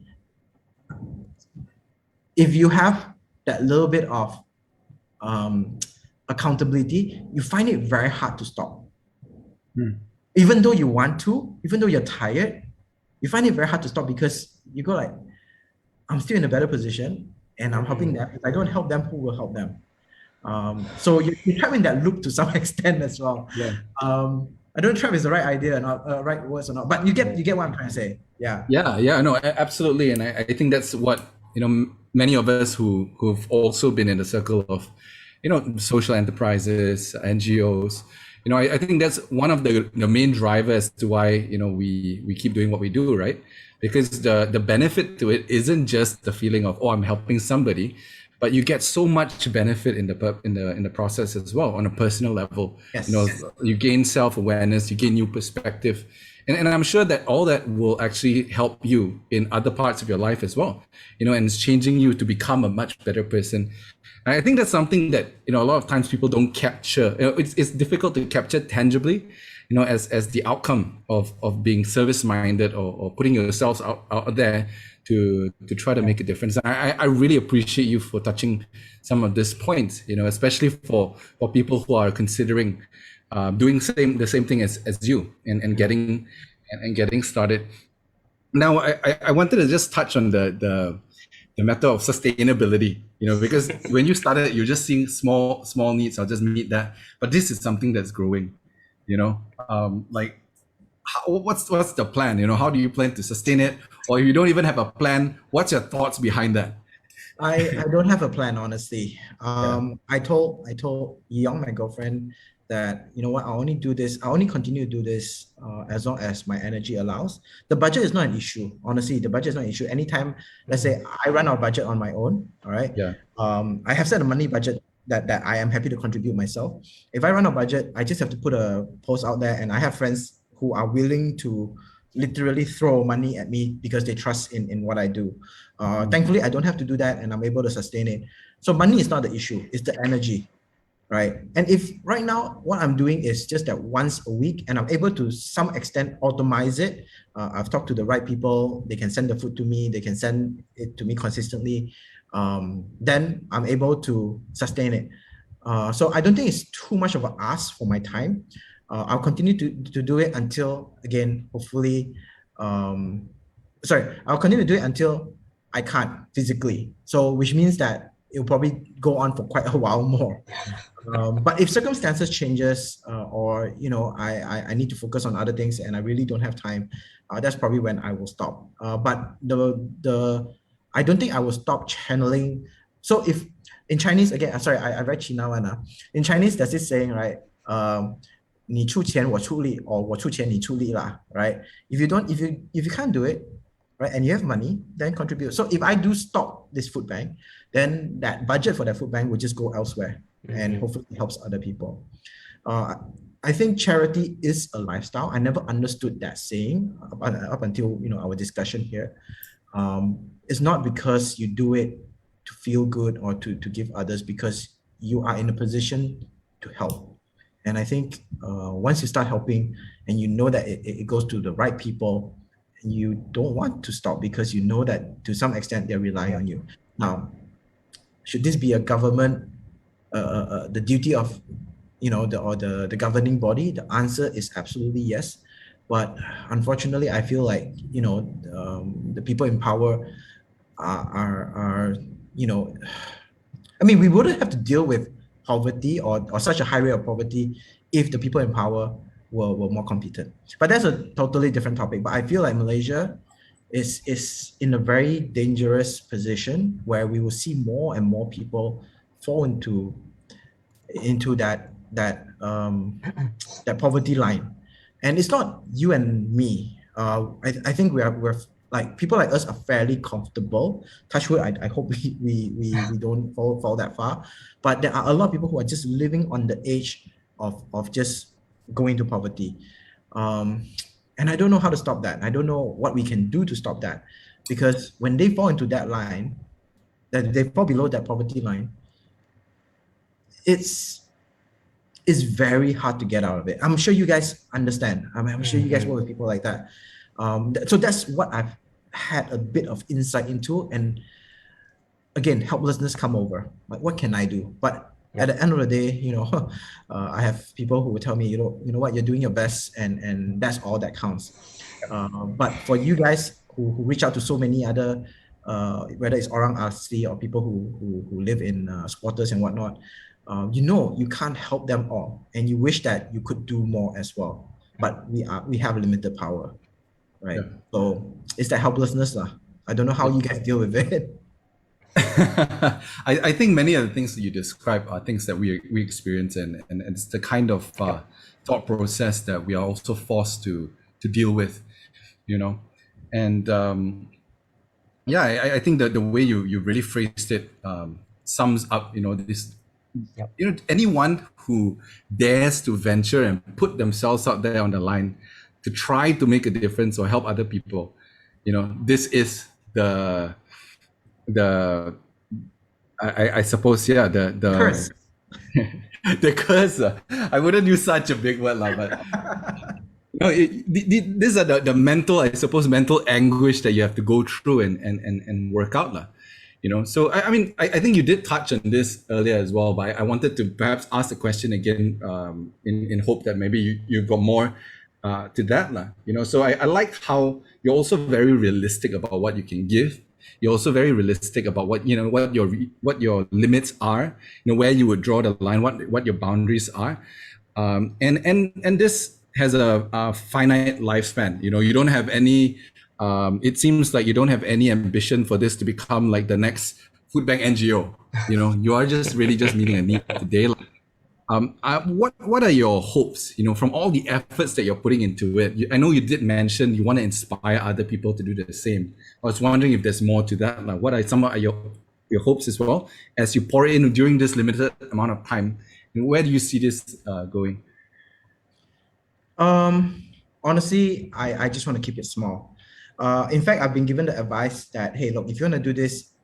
if you have that little bit of accountability, you find it very hard to stop. Even though you want to, even though you're tired, you find it very hard to stop because you go like, I'm still in a better position and I'm helping them. If I don't help them, who will help them? So you're trapped in that loop to some extent as well. Yeah. I don't know if it's the right idea or not, right words or not, but you get what I'm trying to say. Yeah. Yeah, no, absolutely. And I think that's what, many of us who've also been in the circle of, social enterprises, NGOs, I think that's one of the main drivers to why, we keep doing what we do, right? Because the benefit to it isn't just the feeling of, oh, I'm helping somebody, but you get so much benefit in the process as well on a personal level. Yes. You gain self-awareness, you gain new perspective. And I'm sure that all that will actually help you in other parts of your life as well, and it's changing you to become a much better person. And I think that's something that, a lot of times people don't capture. It's difficult to capture tangibly, as the outcome of being service-minded or putting yourselves out there to try to make a difference. And I really appreciate you for touching some of these points, especially for people who are considering doing the same thing as you and getting started. Now, I wanted to just touch on the matter of sustainability, because when you started, you're just seeing small needs. I'll just meet that, but this is something that's growing. What's the plan? How do you plan to sustain it? Or if you don't even have a plan, what's your thoughts behind that? I don't have a plan, honestly. I told Young, my girlfriend, that you know what, I only continue to do this as long as my energy allows. The budget is not an issue. Honestly, the budget is not an issue. Anytime, let's say I run our budget on my own, all right? Yeah. I have set a money budget that I am happy to contribute myself. If I run a budget, I just have to put a post out there, and I have friends who are willing to literally throw money at me because they trust in what I do. Thankfully, I don't have to do that, and I'm able to sustain it. So money is not the issue, it's the energy, right? And if right now what I'm doing is just that once a week, and I'm able to some extent automate it, I've talked to the right people, they can send the food to me, they can send it to me consistently, then I'm able to sustain it. So I don't think it's too much of an ask for my time. I'll continue to do it until, again, hopefully, I'll continue to do it until I can't physically. So, which means that it'll probably go on for quite a while more. But if circumstances changes, or I need to focus on other things and I really don't have time, that's probably when I will stop. But I don't think I will stop channeling So if in Chinese, again, sorry, I read China one. In Chinese, there's this saying, right? 你出钱我出力 or 我出钱你出力 lah, right? If you can't do it, right, and you have money, then contribute. So if I do stop this food bank, then that budget for that food bank will just go elsewhere and hopefully it helps other people. I think charity is a lifestyle. I never understood that saying up until our discussion here. It's not because you do it to feel good or to give others, because you are in a position to help. And I think once you start helping and you know that it goes to the right people, you don't want to stop because you know that to some extent they're relying on you. Now, should this be a government, the duty of the governing body? The answer is absolutely yes. But unfortunately, I feel like the people in power are I mean, we wouldn't have to deal with poverty or such a high rate of poverty if the people in power were more competent. But that's a totally different topic. But I feel like Malaysia is in a very dangerous position where we will see more and more people fall into that poverty line. And it's not you and me. I think we're like, people like us are fairly comfortable. Touch wood, I hope we don't fall that far. But there are a lot of people who are just living on the edge of just going to poverty. And I don't know how to stop that. I don't know what we can do to stop that. Because when they fall into that line, that they fall below that poverty line, it's very hard to get out of it. I'm sure you guys understand. I'm sure you guys work with people like that. So that's what I've had a bit of insight into. And again, helplessness come over. Like, what can I do? But at the end of the day, I have people who will tell me, you know what, you're doing your best, and that's all that counts. But for you guys who reach out to so many other, whether it's orang asli or people who live in squatters and whatnot, you can't help them all, and you wish that you could do more as well. But we have limited power, right? Yeah. So it's that helplessness, lah. I don't know how you guys deal with it. I think many of the things that you describe are things that we experience, and it's the kind of thought process that we are also forced to deal with, and I think that the way you really phrased it sums up this. Anyone who dares to venture and put themselves out there on the line to try to make a difference or help other people, this is the I suppose, the curse. The curse. I wouldn't use such a big word, but these are the mental, I suppose, mental anguish that you have to go through and work out, So I think you did touch on this earlier as well, but I wanted to perhaps ask the question again, in hope that maybe you got more to that, So I like how you're also very realistic about what you can give. You're also very realistic about what your limits are, where you would draw the line, what your boundaries are, and this has a finite lifespan. You don't have any. It seems like you don't have any ambition for this to become like the next Foodbank NGO. You are just really just meeting a need today. What are your hopes, from all the efforts that you're putting into it? I know you did mention you want to inspire other people to do the same. I was wondering if there's more to that. Like, what are some of your hopes as well as you pour in during this limited amount of time? Where do you see this going? Honestly, I just want to keep it small. In fact, I've been given the advice that, hey, look, if you want to do this,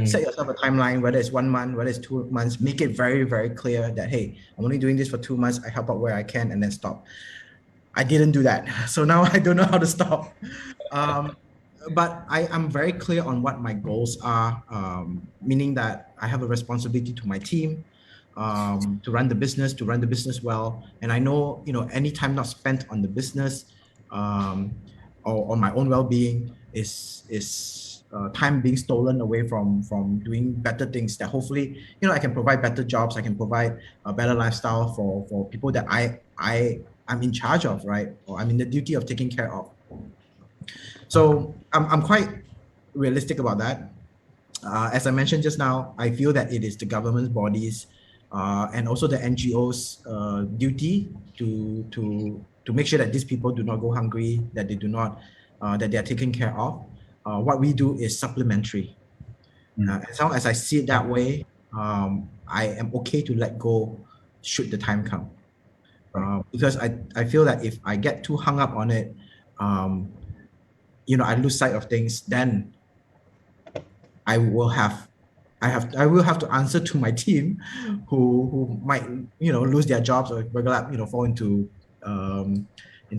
set yourself a timeline, whether it's 1 month, whether it's 2 months, make it very, very clear that, hey, I'm only doing this for 2 months. I help out where I can and then stop. I didn't do that. So now I don't know how to stop. But I'm very clear on what my goals are, meaning that I have a responsibility to my team, to run the business well. And I know, any time not spent on the business or on my own well-being is time being stolen away from doing better things that hopefully, I can provide better jobs. I can provide a better lifestyle for people that I'm in charge of, right? Or I'm in the duty of taking care of. So I'm quite realistic about that. As I mentioned just now, I feel that it is the government bodies and also the NGOs' duty to make sure that these people do not go hungry, that they do not that they are taken care of. What we do is supplementary. As long as I see it that way, I am okay to let go should the time come. Because I feel that if I get too hung up on it, I lose sight of things, then I will have I will have to answer to my team who might lose their jobs, or BurgerLab fall into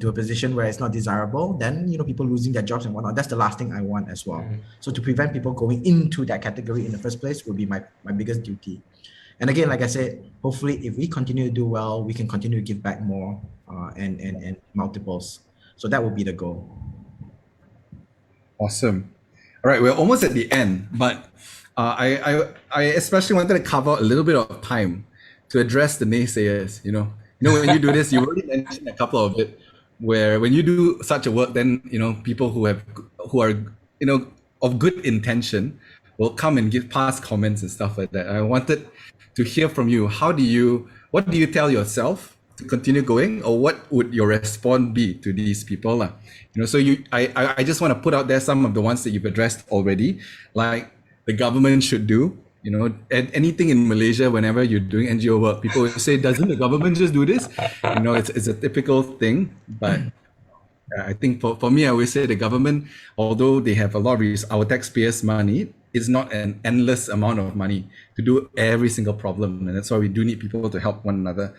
a position where it's not desirable. Then people losing their jobs and whatnot, that's the last thing I want as well. So to prevent people going into that category in the first place would be my biggest duty. And again, like I said, hopefully if we continue to do well, we can continue to give back more and multiples. So that would be the goal. Awesome. All right, we're almost at the end, but I especially wanted to cover a little bit of time to address the naysayers. When you do this, you already mentioned a couple of it, where when you do such a work, then people who are of good intention will come and give past comments and stuff like that. I wanted to hear from you. What do you tell yourself to continue going, or what would your response be to these people? So I just want to put out there some of the ones that you've addressed already, like the government should do. And anything in Malaysia, whenever you're doing NGO work, people will say, doesn't the government just do this? It's a typical thing, but I think for me, I always say the government, although they have a lot of our taxpayers' money, is not an endless amount of money to do every single problem, and that's why we do need people to help one another.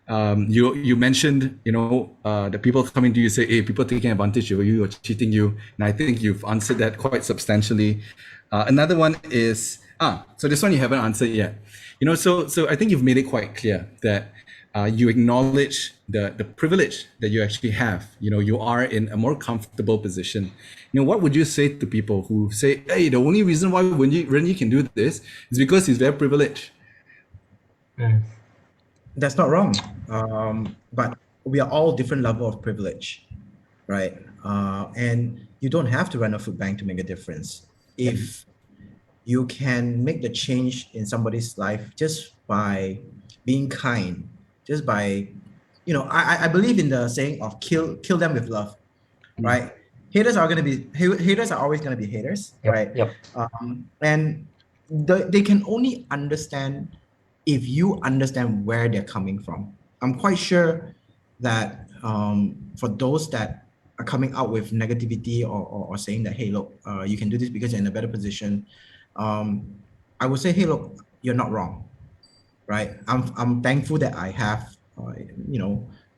You mentioned, the people coming to you say, hey, people taking advantage of you or cheating you, and I think you've answered that quite substantially. Another one is, so this one you haven't answered yet. So I think you've made it quite clear that you acknowledge the privilege that you actually have. You are in a more comfortable position. What would you say to people who say, hey, the only reason why RenYi can do this is because he's very privileged? That's not wrong. But we are all different level of privilege, right? And you don't have to run a food bank to make a difference. If you can make the change in somebody's life just by being kind, just by, I believe in the saying of kill them with love, right? Haters are always going to be haters, right? Yep. And they can only understand if you understand where they're coming from. I'm quite sure that for those that are coming out with negativity or saying that, hey, look, you can do this because you're in a better position, I would say, hey, look, you're not wrong, right? I'm thankful that I have,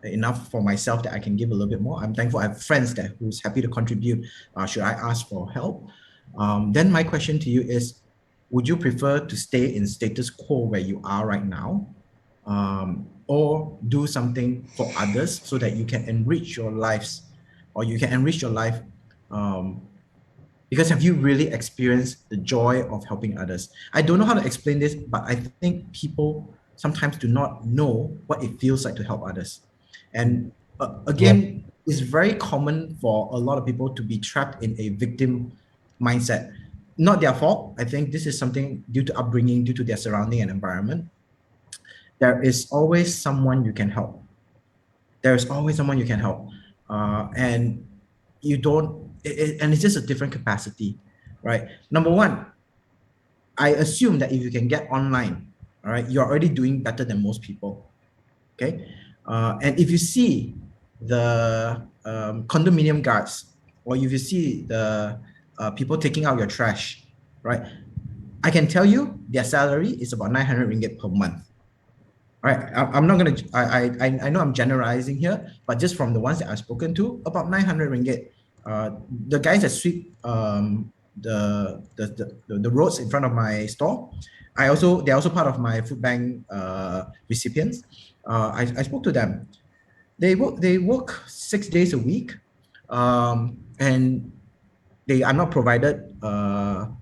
enough for myself that I can give a little bit more. I'm thankful I have friends who's happy to contribute. Should I ask for help? Then my question to you is, would you prefer to stay in status quo where you are right now, or do something for others so that you can enrich your lives, or you can enrich your life? Because have you really experienced the joy of helping others? I don't know how to explain this, but I think people sometimes do not know what it feels like to help others. And again, it's very common for a lot of people to be trapped in a victim mindset. Not their fault. I think this is something due to upbringing, due to their surrounding and environment. There is always someone you can help. There is always someone you can help. And you don't, and it's just a different capacity, right? Number one, I assume that if you can get online, all right, you're already doing better than most people, okay? And if you see the condominium guards, or if you see the people taking out your trash, right? I can tell you their salary is about 900 ringgit per month. All right, I'm not gonna. I know I'm generalizing here, but just from the ones that I've spoken to, about 900 ringgit. The guys that sweep the roads in front of my store, they're also part of my Foodbank recipients. I spoke to them. They work 6 days a week, and they are not provided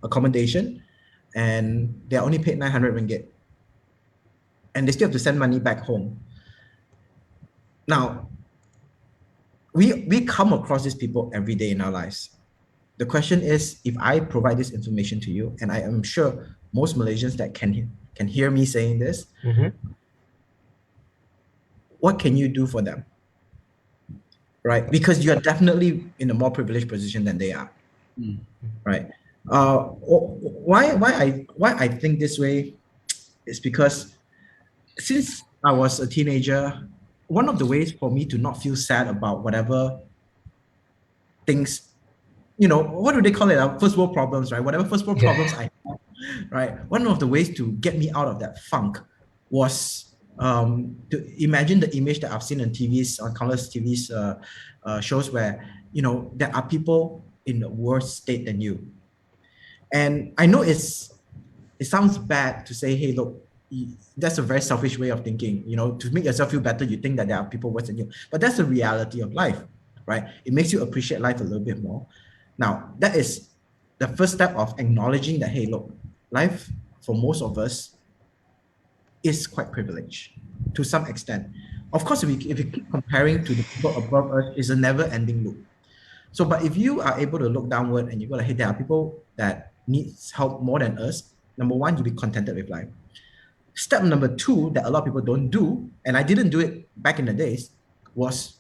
accommodation, and they're only paid 900 ringgit, and they still have to send money back home. Now, we come across these people every day in our lives, The question is, if I provide this information to you, and I am sure most Malaysians that can hear me saying this, what can you do for them? Right? Because you're definitely in a more privileged position than they are. Right? Why I think this way is because since I was a teenager, one of the ways for me to not feel sad about whatever things, what do they call it? First world problems, right? Whatever first world problems I have, right? One of the ways to get me out of that funk was to imagine the image that I've seen on TVs, on countless TVs shows where, there are people in a worse state than you. And I know it sounds bad to say, hey, look, that's a very selfish way of thinking. To make yourself feel better, you think that there are people worse than you. But that's the reality of life, right? It makes you appreciate life a little bit more. Now, that is the first step of acknowledging that, hey, look, life for most of us is quite privileged to some extent. Of course, if you keep comparing to the people above us, it's a never-ending loop. So, but if you are able to look downward and you go like, hey, there are people that needs help more than us, number one, you'll be contented with life. Step number two that a lot of people don't do, and I didn't do it back in the days, was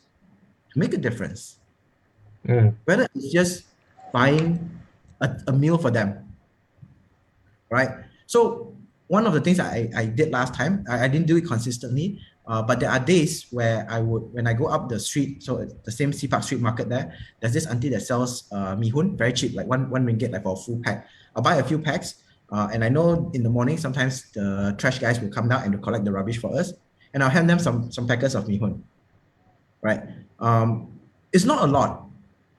to make a difference. Whether it's just buying a meal for them, right? So one of the things I did last time, I didn't do it consistently, but there are days where when I go up the street, so the same Sea Park Street Market there's this auntie that sells mee hoon, very cheap, like one ringgit, like for a full pack. I'll buy a few packs, and I know in the morning, sometimes the trash guys will come down and collect the rubbish for us, and I'll hand them some packets of mee hoon, right? It's not a lot.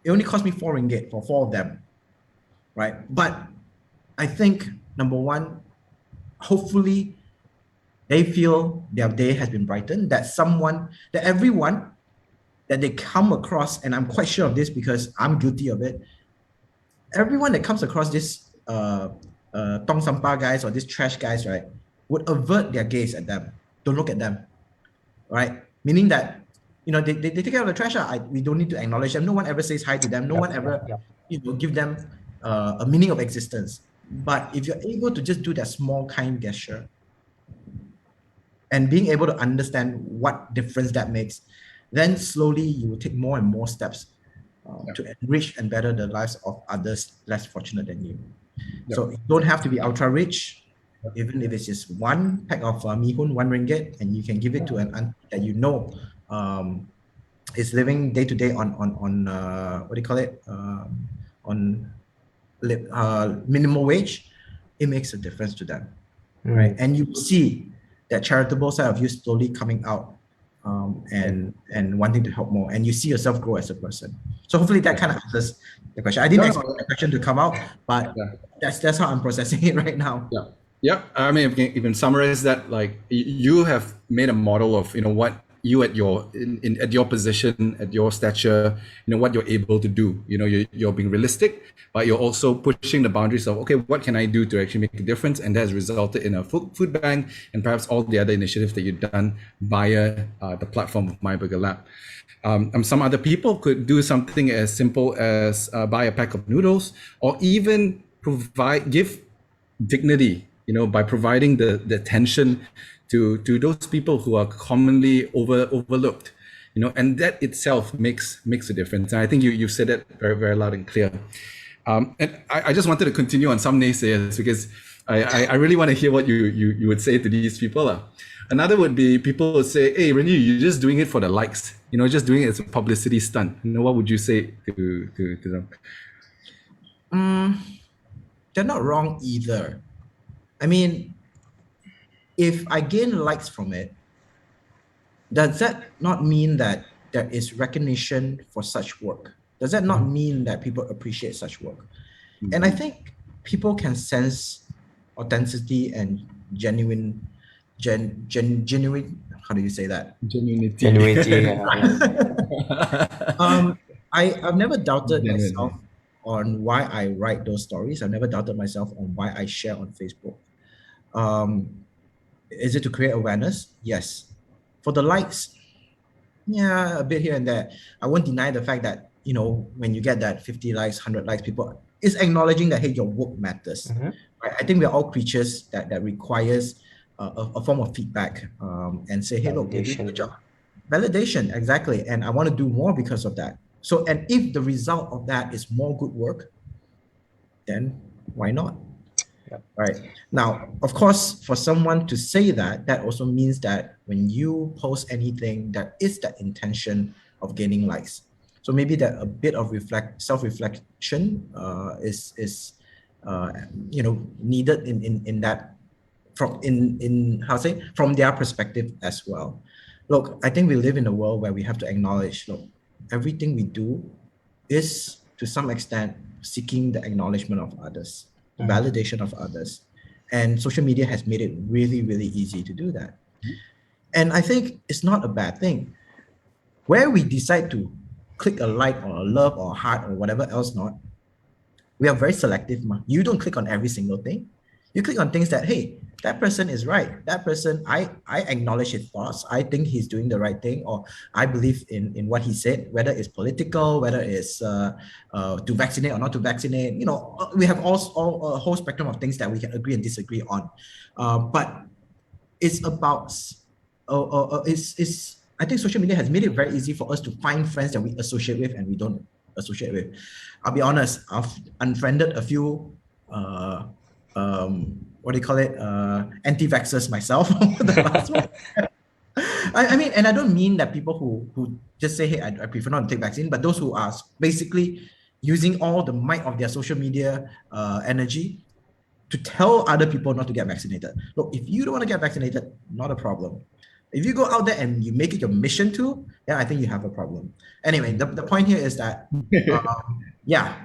It only cost me 4 ringgit for 4 of them, right? But I think, number one, hopefully they feel their day has been brightened, that everyone that they come across, and I'm quite sure of this because I'm guilty of it, everyone that comes across this tong sampah guys or these trash guys, right, would avert their gaze at them. Don't look at them, right? Meaning that, they take care of the trash. We don't need to acknowledge them. No one ever says hi to them. No one ever, give them a meaning of existence. But if you're able to just do that small kind gesture and being able to understand what difference that makes, then slowly you will take more and more steps to enrich and better the lives of others less fortunate than you. So you don't have to be ultra rich, even if it's just one pack of mee hoon, 1 ringgit, and you can give it to an auntie that is living day to day on what do you call it, on minimum wage. It makes a difference to them, right? And you see that charitable side of you slowly coming out, and wanting to help more, and you see yourself grow as a person. So hopefully that kind of answers the question. I didn't expect the question to come out, but that's how I'm processing it right now. Yeah. I mean, if you can summarize that, like you have made a model of, what you at your at your position, at your stature, what you're able to do. You're being realistic, but you're also pushing the boundaries of, okay, what can I do to actually make a difference? And that has resulted in a food bank and perhaps all the other initiatives that you've done via the platform of myBurgerLab. Some other people could do something as simple as buy a pack of noodles, or even give dignity, by providing the attention to those people who are commonly overlooked, and that itself makes a difference. And I think you said that very, very loud and clear. And I just wanted to continue on some naysayers, because I really want to hear what you would say to these people. Another would be, people would say, hey, RenYi, you're just doing it for the likes, just doing it as a publicity stunt. What would you say to them? They're not wrong either. I mean, if I gain likes from it, does that not mean that there is recognition for such work? Does that not mean that people appreciate such work? And I think people can sense authenticity and genuine, how do you say that? Genuinity. I've never doubted myself on why I write those stories. I've never doubted myself on why I share on Facebook. Is it to create awareness? Yes. For the likes, yeah, a bit here and there. I won't deny the fact that when you get that 50 likes, 100 likes, people is acknowledging that, hey, your work matters. Right? I think we're all creatures that requires a form of feedback, and say, hey, look, you're doing a good Validation. job. Validation, exactly. And I want to do more because of that. So, and if the result of that is more good work, then why not? Yep. Right. Now, of course, for someone to say that, that also means that when you post anything, there is that intention of gaining likes. So maybe that a bit of self-reflection is needed in that, from in how to say, from their perspective as well. Look, I think we live in a world where we have to acknowledge, look, everything we do is to some extent seeking the acknowledgement of others, the validation of others. And social media has made it really, really easy to do that. And I think it's not a bad thing. Where we decide to click a like or a love or a heart or whatever else not, we are very selective. You don't click on every single thing. You click on things that, hey, that person is right. That person, I acknowledge his thoughts. I think he's doing the right thing, or I believe in what he said, whether it's political, whether it's to vaccinate or not to vaccinate. We have all a whole spectrum of things that we can agree and disagree on. But it's about, it's I think social media has made it very easy for us to find friends that we associate with and we don't associate with. I'll be honest, I've unfriended a few what do you call it, anti-vaxxers myself over the last one. I mean, and I don't mean that people who just say, hey, I prefer not to take vaccine, but those who are basically using all the might of their social media energy to tell other people not to get vaccinated. Look, if you don't want to get vaccinated, not a problem. If you go out there and you make it your mission to, then I think you have a problem. Anyway, the point here is that, yeah,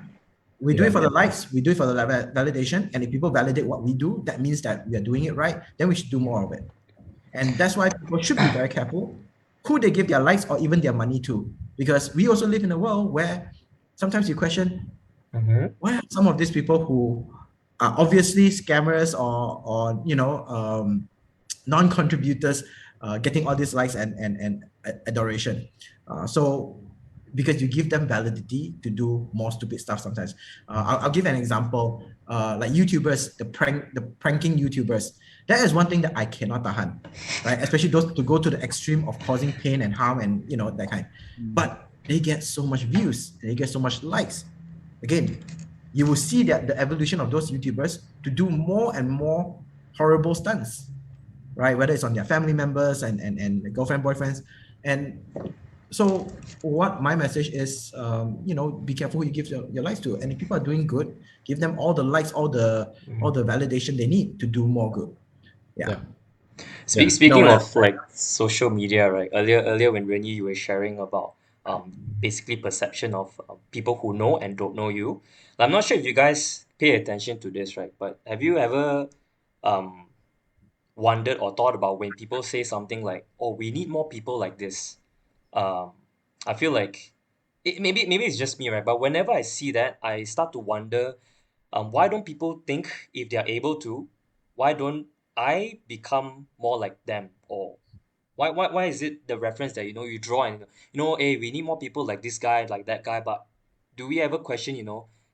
we do it for the likes, we do it for the validation. And if people validate what we do, that means that we are doing it right. Then we should do more of it. And that's why people should be very careful who they give their likes or even their money to. Because we also live in a world where sometimes you question, why are some of these people who are obviously scammers or non-contributors getting all these likes and adoration? So because you give them validity to do more stupid stuff sometimes. I'll give an example, like YouTubers, the pranking YouTubers. That is one thing that I cannot tahan, right? Especially those to go to the extreme of causing pain and harm and that kind. But they get so much views, they get so much likes. Again, you will see that the evolution of those YouTubers to do more and more horrible stunts, right? Whether it's on their family members and girlfriend, boyfriends. And so what my message is, be careful who you give your likes to. And if people are doing good, give them all the likes, all the validation they need to do more good. Yeah. Speaking of like social media, right? Earlier when RenYi you were sharing about basically perception of people who know and don't know you. I'm not sure if you guys pay attention to this, right? But have you ever um wondered or thought about when people say something like, "Oh, we need more people like this." Um, I feel like maybe it's just me, right? But whenever I see that, I start to wonder, why don't people think if they are able to, why don't I become more like them? Or why is it the reference that you draw and hey, we need more people like this guy, like that guy, but do we ever question,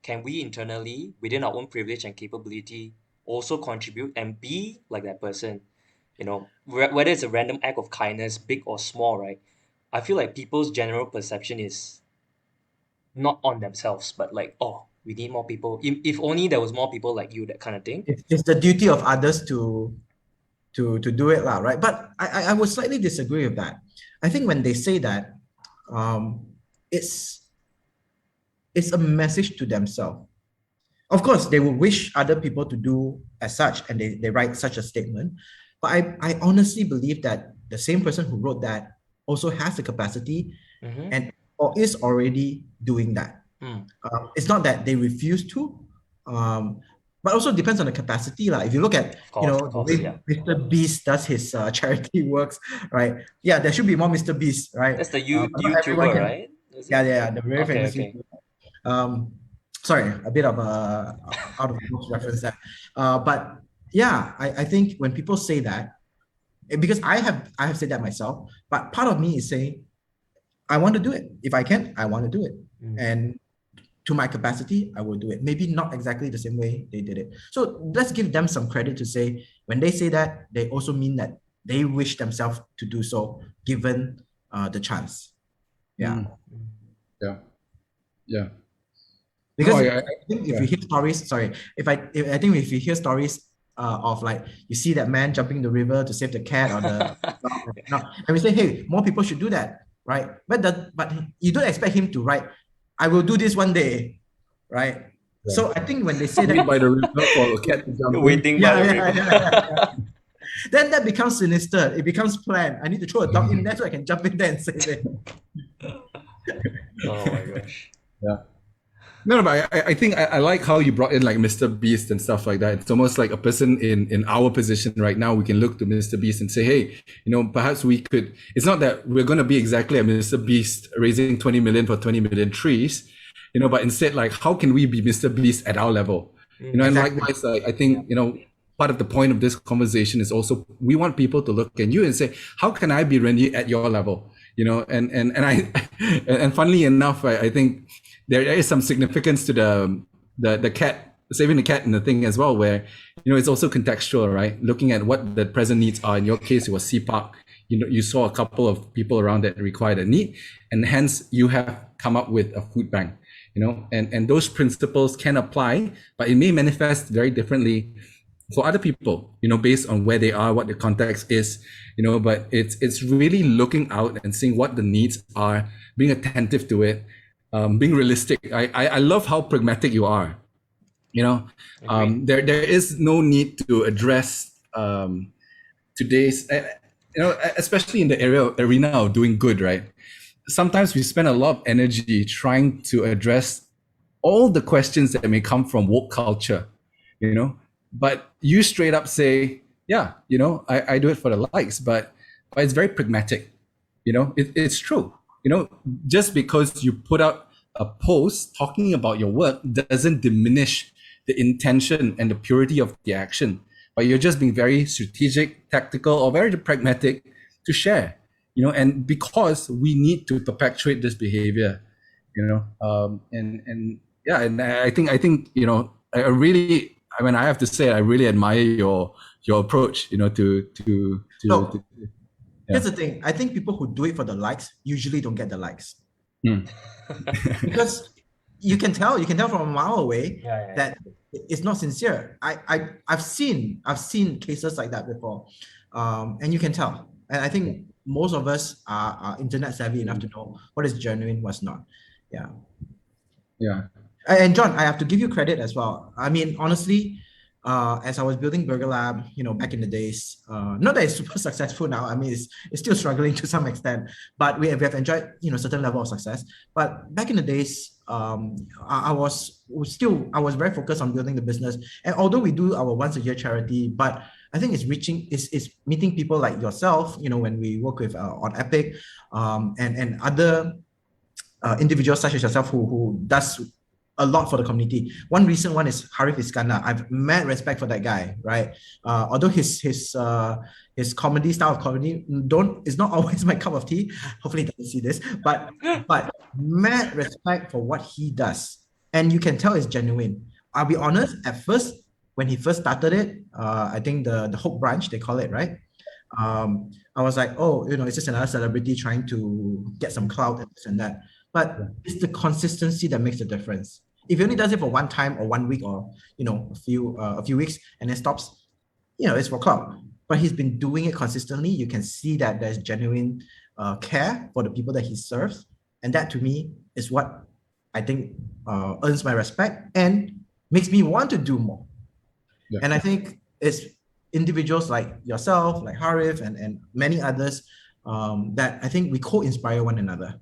can we internally within our own privilege and capability also contribute and be like that person? Whether it's a random act of kindness, big or small, right? I feel like people's general perception is not on themselves, but like, oh, we need more people. If only there was more people like you, that kind of thing. It's the duty of others to do it, lah, right? But I would slightly disagree with that. I think when they say that, it's a message to themselves. Of course, they will wish other people to do as such, and they write such a statement. But I honestly believe that the same person who wrote that also has the capacity and or is already doing that. It's not that they refuse to, but also depends on the capacity. Like if you look at the way Mr. Beast does his charity works, right? Yeah, there should be more Mr. Beast, right? That's the Not everyone YouTuber, can, right? yeah, the very famous Okay. YouTuber. Sorry, a bit of a out of the box reference there. But yeah, I think when people say that, because I have said that myself, but part of me is saying, I want to do it. If I can, I want to do it. And to my capacity, I will do it. Maybe not exactly the same way they did it. So let's give them some credit to say, when they say that, they also mean that they wish themselves to do so, given the chance. Yeah. Yeah. Yeah. Because No, I think if you hear stories, sorry, I think if you hear stories of like you see that man jumping the river to save the cat or the dog, and we say, hey, more people should do that, right? But you don't expect him to write, I will do this one day, right? Yeah. So I think when they say that, Wait by the river for a cat to jump in. Waiting by the river. then that becomes sinister. It becomes planned. I need to throw a dog in there so I can jump in there and save it. Oh my gosh. Yeah. No, but I think I like how you brought in like Mr. Beast and stuff like that. It's almost like a person in our position right now. We can look to Mr. Beast and say, hey, perhaps we could. It's not that we're going to be exactly like Mr. Beast raising 20 million for 20 million trees, but instead, like, how can we be Mr. Beast at our level? And likewise, I think, part of the point of this conversation is also we want people to look at you and say, how can I be RenYi at your level? And funnily enough, I think there is some significance to the cat, saving the cat in the thing as well, where it's also contextual, right? Looking at what the present needs are. In your case, it was Sea Park. You saw a couple of people around that required a need, and hence you have come up with a food bank. And those principles can apply, but it may manifest very differently for other people, based on where they are, what the context is, but it's really looking out and seeing what the needs are, being attentive to it, being realistic. I love how pragmatic you are. There is no need to address today's, especially in the arena of doing good, right? Sometimes we spend a lot of energy trying to address all the questions that may come from woke culture, but you straight up say, yeah, I do it for the likes, but it's very pragmatic. It's true. Just because you put out a post talking about your work doesn't diminish the intention and the purity of the action, but you're just being very strategic, tactical, or very pragmatic to share, and because we need to perpetuate this behavior, and I think, I have to say, I really admire your approach, Here's the thing. I think people who do it for the likes usually don't get the likes. Because you can tell from a mile away that it's not sincere. I've seen cases like that before, and you can tell. And I think most of us are internet savvy enough to know what is genuine, what's not. Yeah. And John, I have to give you credit as well. I mean, honestly, as I was building BurgerLab, back in the days, not that it's super successful now. I mean, it's still struggling to some extent, but we have enjoyed, certain level of success. But back in the days, I was very focused on building the business. And although we do our once a year charity, but I think it's meeting people like yourself, when we work with on Epic, and other individuals such as yourself who does a lot for the community. One recent one is Harif Iskandar. I've mad respect for that guy, right? Although his comedy style of comedy is not always my cup of tea. Hopefully he doesn't see this, but mad respect for what he does, and you can tell it's genuine. I'll be honest. At first, when he first started it, I think the Hope branch they call it, right? I was like, oh, it's just another celebrity trying to get some clout and this and that. But it's the consistency that makes the difference. If he only does it for one time or 1 week or a few weeks and then stops, it's for clout. But he's been doing it consistently. You can see that there's genuine care for the people that he serves, and that to me is what I think earns my respect and makes me want to do more. Yeah. And I think it's individuals like yourself, like Harif, and many others that I think we co-inspire one another.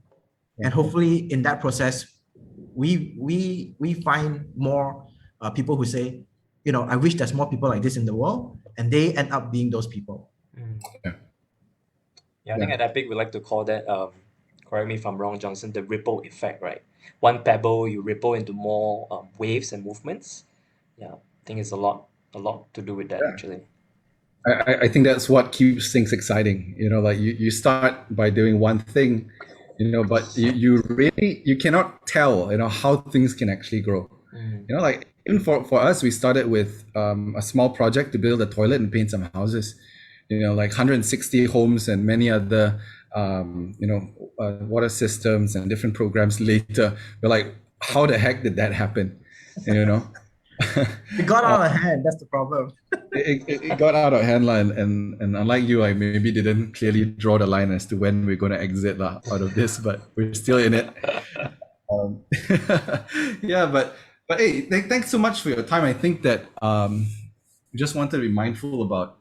And hopefully in that process, we find more people who say, I wish there's more people like this in the world, and they end up being those people. I think at Epic we like to call that, correct me if I'm wrong, Johnson, the ripple effect, right? One pebble, you ripple into more waves and movements. I think it's a lot to do with that, actually. I think that's what keeps things exciting. Like you start by doing one thing, but you cannot tell, how things can actually grow. Like even for us, we started with a small project to build a toilet and paint some houses, like 160 homes and many other, water systems and different programs later. We're like, how the heck did that happen? You know? It got out of hand. That's the problem. It got out of hand, and unlike you, I maybe didn't clearly draw the line as to when we're going to exit out of this, but we're still in it. Um, yeah, but hey, thanks so much for your time. I think that we just wanted to be mindful about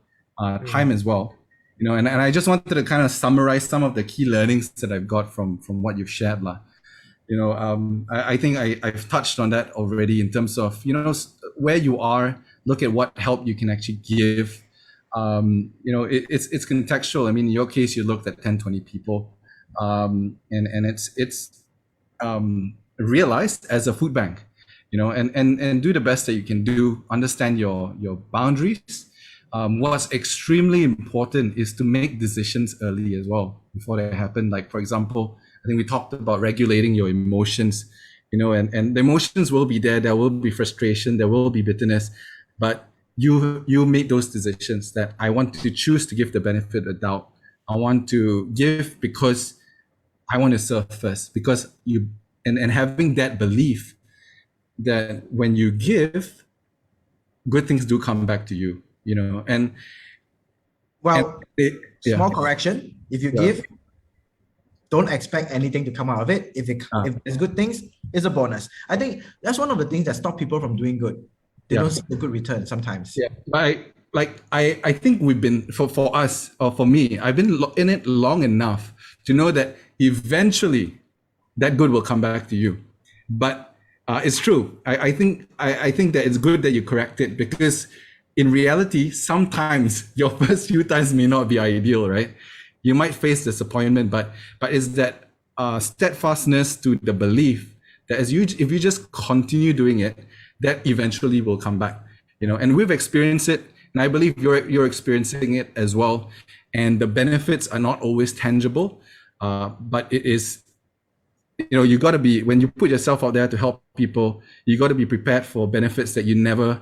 time as well, and I just wanted to kind of summarize some of the key learnings that I've got from what you've shared, lah. I think I've touched on that already in terms of, where you are, look at what help you can actually give. It's contextual. I mean, in your case, you looked at 10, 20 people, and it's realized as a food bank, and do the best that you can do, understand your boundaries. What's extremely important is to make decisions early as well before they happen. Like, for example, I think we talked about regulating your emotions, and the emotions will be there. There will be frustration, there will be bitterness, but you made those decisions that I want to choose to give the benefit of the doubt. I want to give because I want to serve first, because and having that belief that when you give, good things do come back to you, and Well, yeah, small correction. If you yeah. give, don't expect anything to come out of it. If there's good things, it's a bonus. I think that's one of the things that stop people from doing good. They Yeah. don't see the good return sometimes. Yeah, I think we've been for us, or for me, I've been in it long enough to know that eventually that good will come back to you. But it's true. I think that it's good that you correct it, because in reality, sometimes your first few times may not be ideal, right? You might face disappointment, but it's that steadfastness to the belief that if you just continue doing it, that eventually will come back. And we've experienced it, and I believe you're experiencing it as well. And the benefits are not always tangible, but it is. You got to be, when you put yourself out there to help people, you got to be prepared for benefits that you never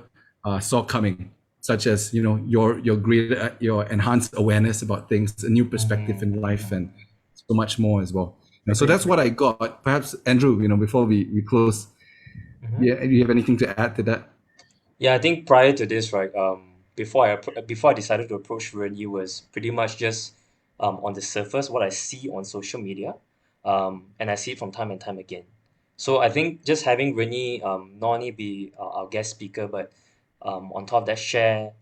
saw coming, such as your greater, your enhanced awareness about things, a new perspective in life, and so much more as well. So that's what I got. Perhaps Andrew, before we close, yeah, do you have anything to add to that? Yeah, I think prior to this, right, before I decided to approach RenYi was pretty much just on the surface what I see on social media, and I see it from time and time again. So I think just having RenYi not only be our guest speaker, but on top of that, share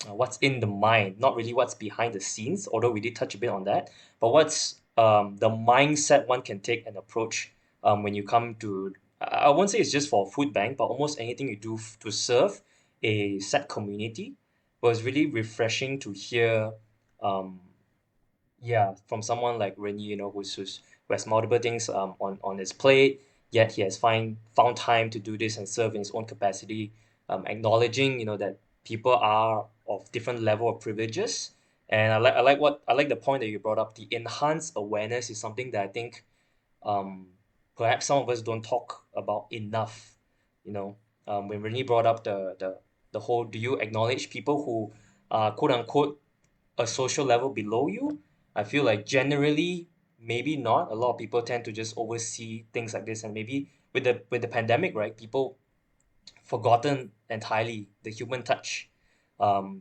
what's in the mind, not really what's behind the scenes, although we did touch a bit on that, but what's the mindset one can take and approach when you come to, I won't say it's just for food bank, but almost anything you do to serve a set community was really refreshing to hear, um, yeah, from someone like RenYi, who has multiple things on his plate, yet he has found time to do this and serve in his own capacity, acknowledging, that people are of different level of privileges. And I like the point that you brought up. The enhanced awareness is something that I think um, perhaps some of us don't talk about enough. When RenYi brought up the whole, do you acknowledge people who are quote unquote a social level below you? I feel like generally maybe not. A lot of people tend to just oversee things like this, and maybe with the pandemic, right? People forgotten entirely the human touch.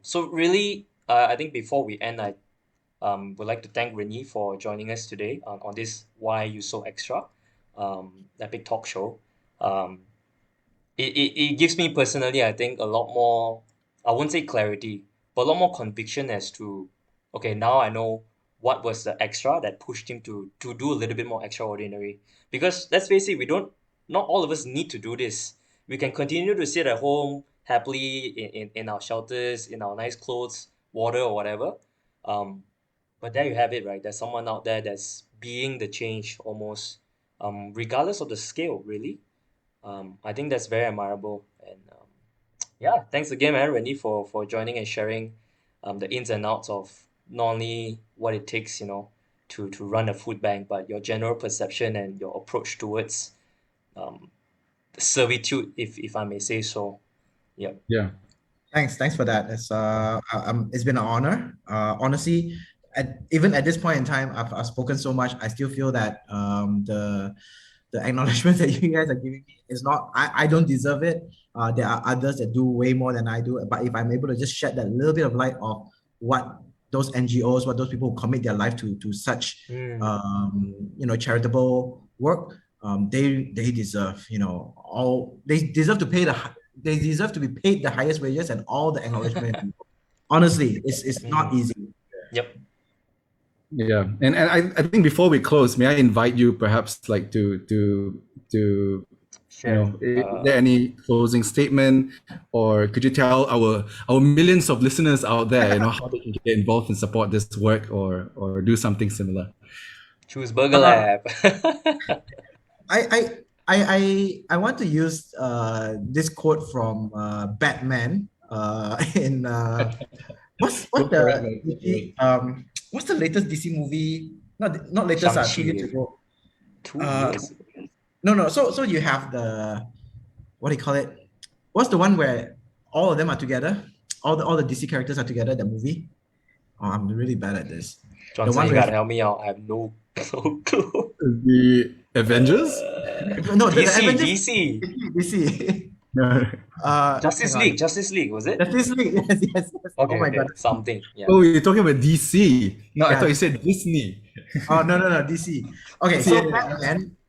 So really, I think before we end, I would like to thank RenYi for joining us today on this Why You So Extra Epic Talk Show. Um, it gives me personally, I think, a lot more, I won't say clarity, but a lot more conviction as to, okay, now I know what was the extra that pushed him to do a little bit more extraordinary. Because let's face it, not all of us need to do this. We can continue to sit at home happily in our shelters, in our nice clothes, water or whatever. Um, but there you have it, right? There's someone out there that's being the change almost, regardless of the scale, really. I think that's very admirable. And yeah, thanks again, man, RenYi, for joining and sharing the ins and outs of not only what it takes, to run a food bank, but your general perception and your approach towards um, servitude, if I may say so. Yeah. Yeah. Thanks for that. It's been an honor. Honestly, even at this point in time, I've spoken so much. I still feel that the acknowledgement that you guys are giving me is not. I don't deserve it. There are others that do way more than I do. But if I'm able to just shed that little bit of light of what those NGOs, what those people who commit their life to such charitable work, they deserve, they deserve to pay they deserve to be paid the highest wages and all the acknowledgement. Honestly, it's not easy. Yep. Yeah, and I think before we close, may I invite you perhaps like to Sure. is there any closing statement, or could you tell our millions of listeners out there, how they can get involved and support this work or do something similar? Choose BurgerLab. I want to use this quote from Batman in what's the latest DC movie? Not latest, 2 years ago. 2 years. No. So you have the, what do you call it? What's the one where all of them are together? All the DC characters are together. The movie. Oh, I'm really bad at this. Johnson, you gotta help me out. I have no clue. The Avengers? No, the DC. Avengers. DC. Justice League, was it? Justice League, yes. Okay, oh my God. Something. Yeah. Oh, you're talking about DC. No, I thought you said Disney. Oh, no, DC. Okay, so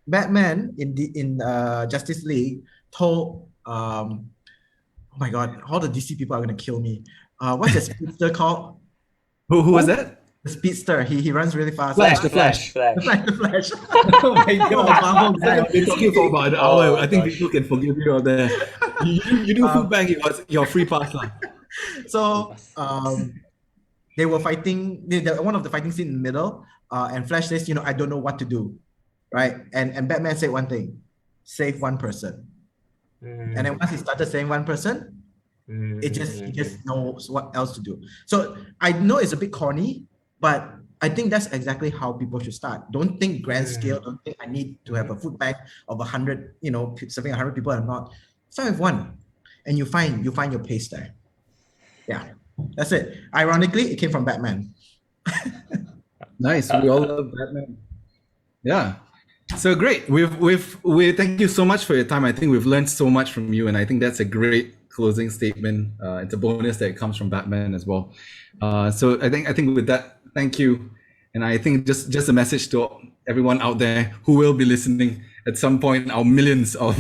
Batman in Justice League told oh my God, all the DC people are gonna kill me. What's the speedster called? Who was that? The speedster. He runs really fast. The Flash. The Flash. Oh my God. We're talking for about an hour. I think people can forgive you out there. You do Foodbank, it was your free pass. So they were fighting, one of the fighting scene in the middle, and Flash says, I don't know what to do. Right? And Batman said one thing: save one person. And then once he started saying one person, he just knows what else to do. So I know it's a bit corny, but I think that's exactly how people should start. Don't think grand scale. Don't think I need to have a food bank of 100, serving 100 people and not. Start with one, and you find your pace there. Yeah, that's it. Ironically, it came from Batman. Nice. We all love Batman. Yeah. So great. We thank you so much for your time. I think we've learned so much from you, and I think that's a great closing statement. It's a bonus that it comes from Batman as well. So I think with that, thank you. And I think just a message to everyone out there who will be listening at some point, our millions of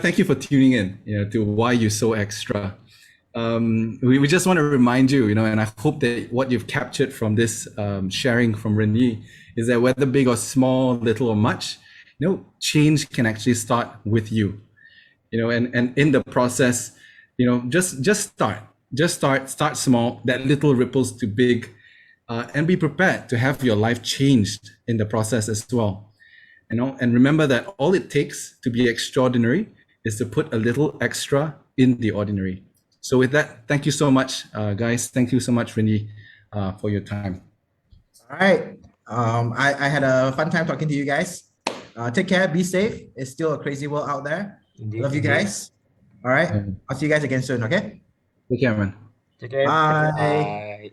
thank you for tuning in, to Why You So Extra. We just want to remind you, and I hope that what you've captured from this sharing from RenYi is that whether big or small, little or much, change can actually start with you, and in the process, just start small, that little ripples to big, and be prepared to have your life changed in the process as well, and remember that all it takes to be extraordinary is to put a little extra in the ordinary. So with that, thank you so much, guys. Thank you so much, RenYi, for your time. All right. I had a fun time talking to you guys. Take care. Be safe. It's still a crazy world out there. Indeed, Love you guys. All right. I'll see you guys again soon. Okay. Take care, man. Take care. Bye. Bye.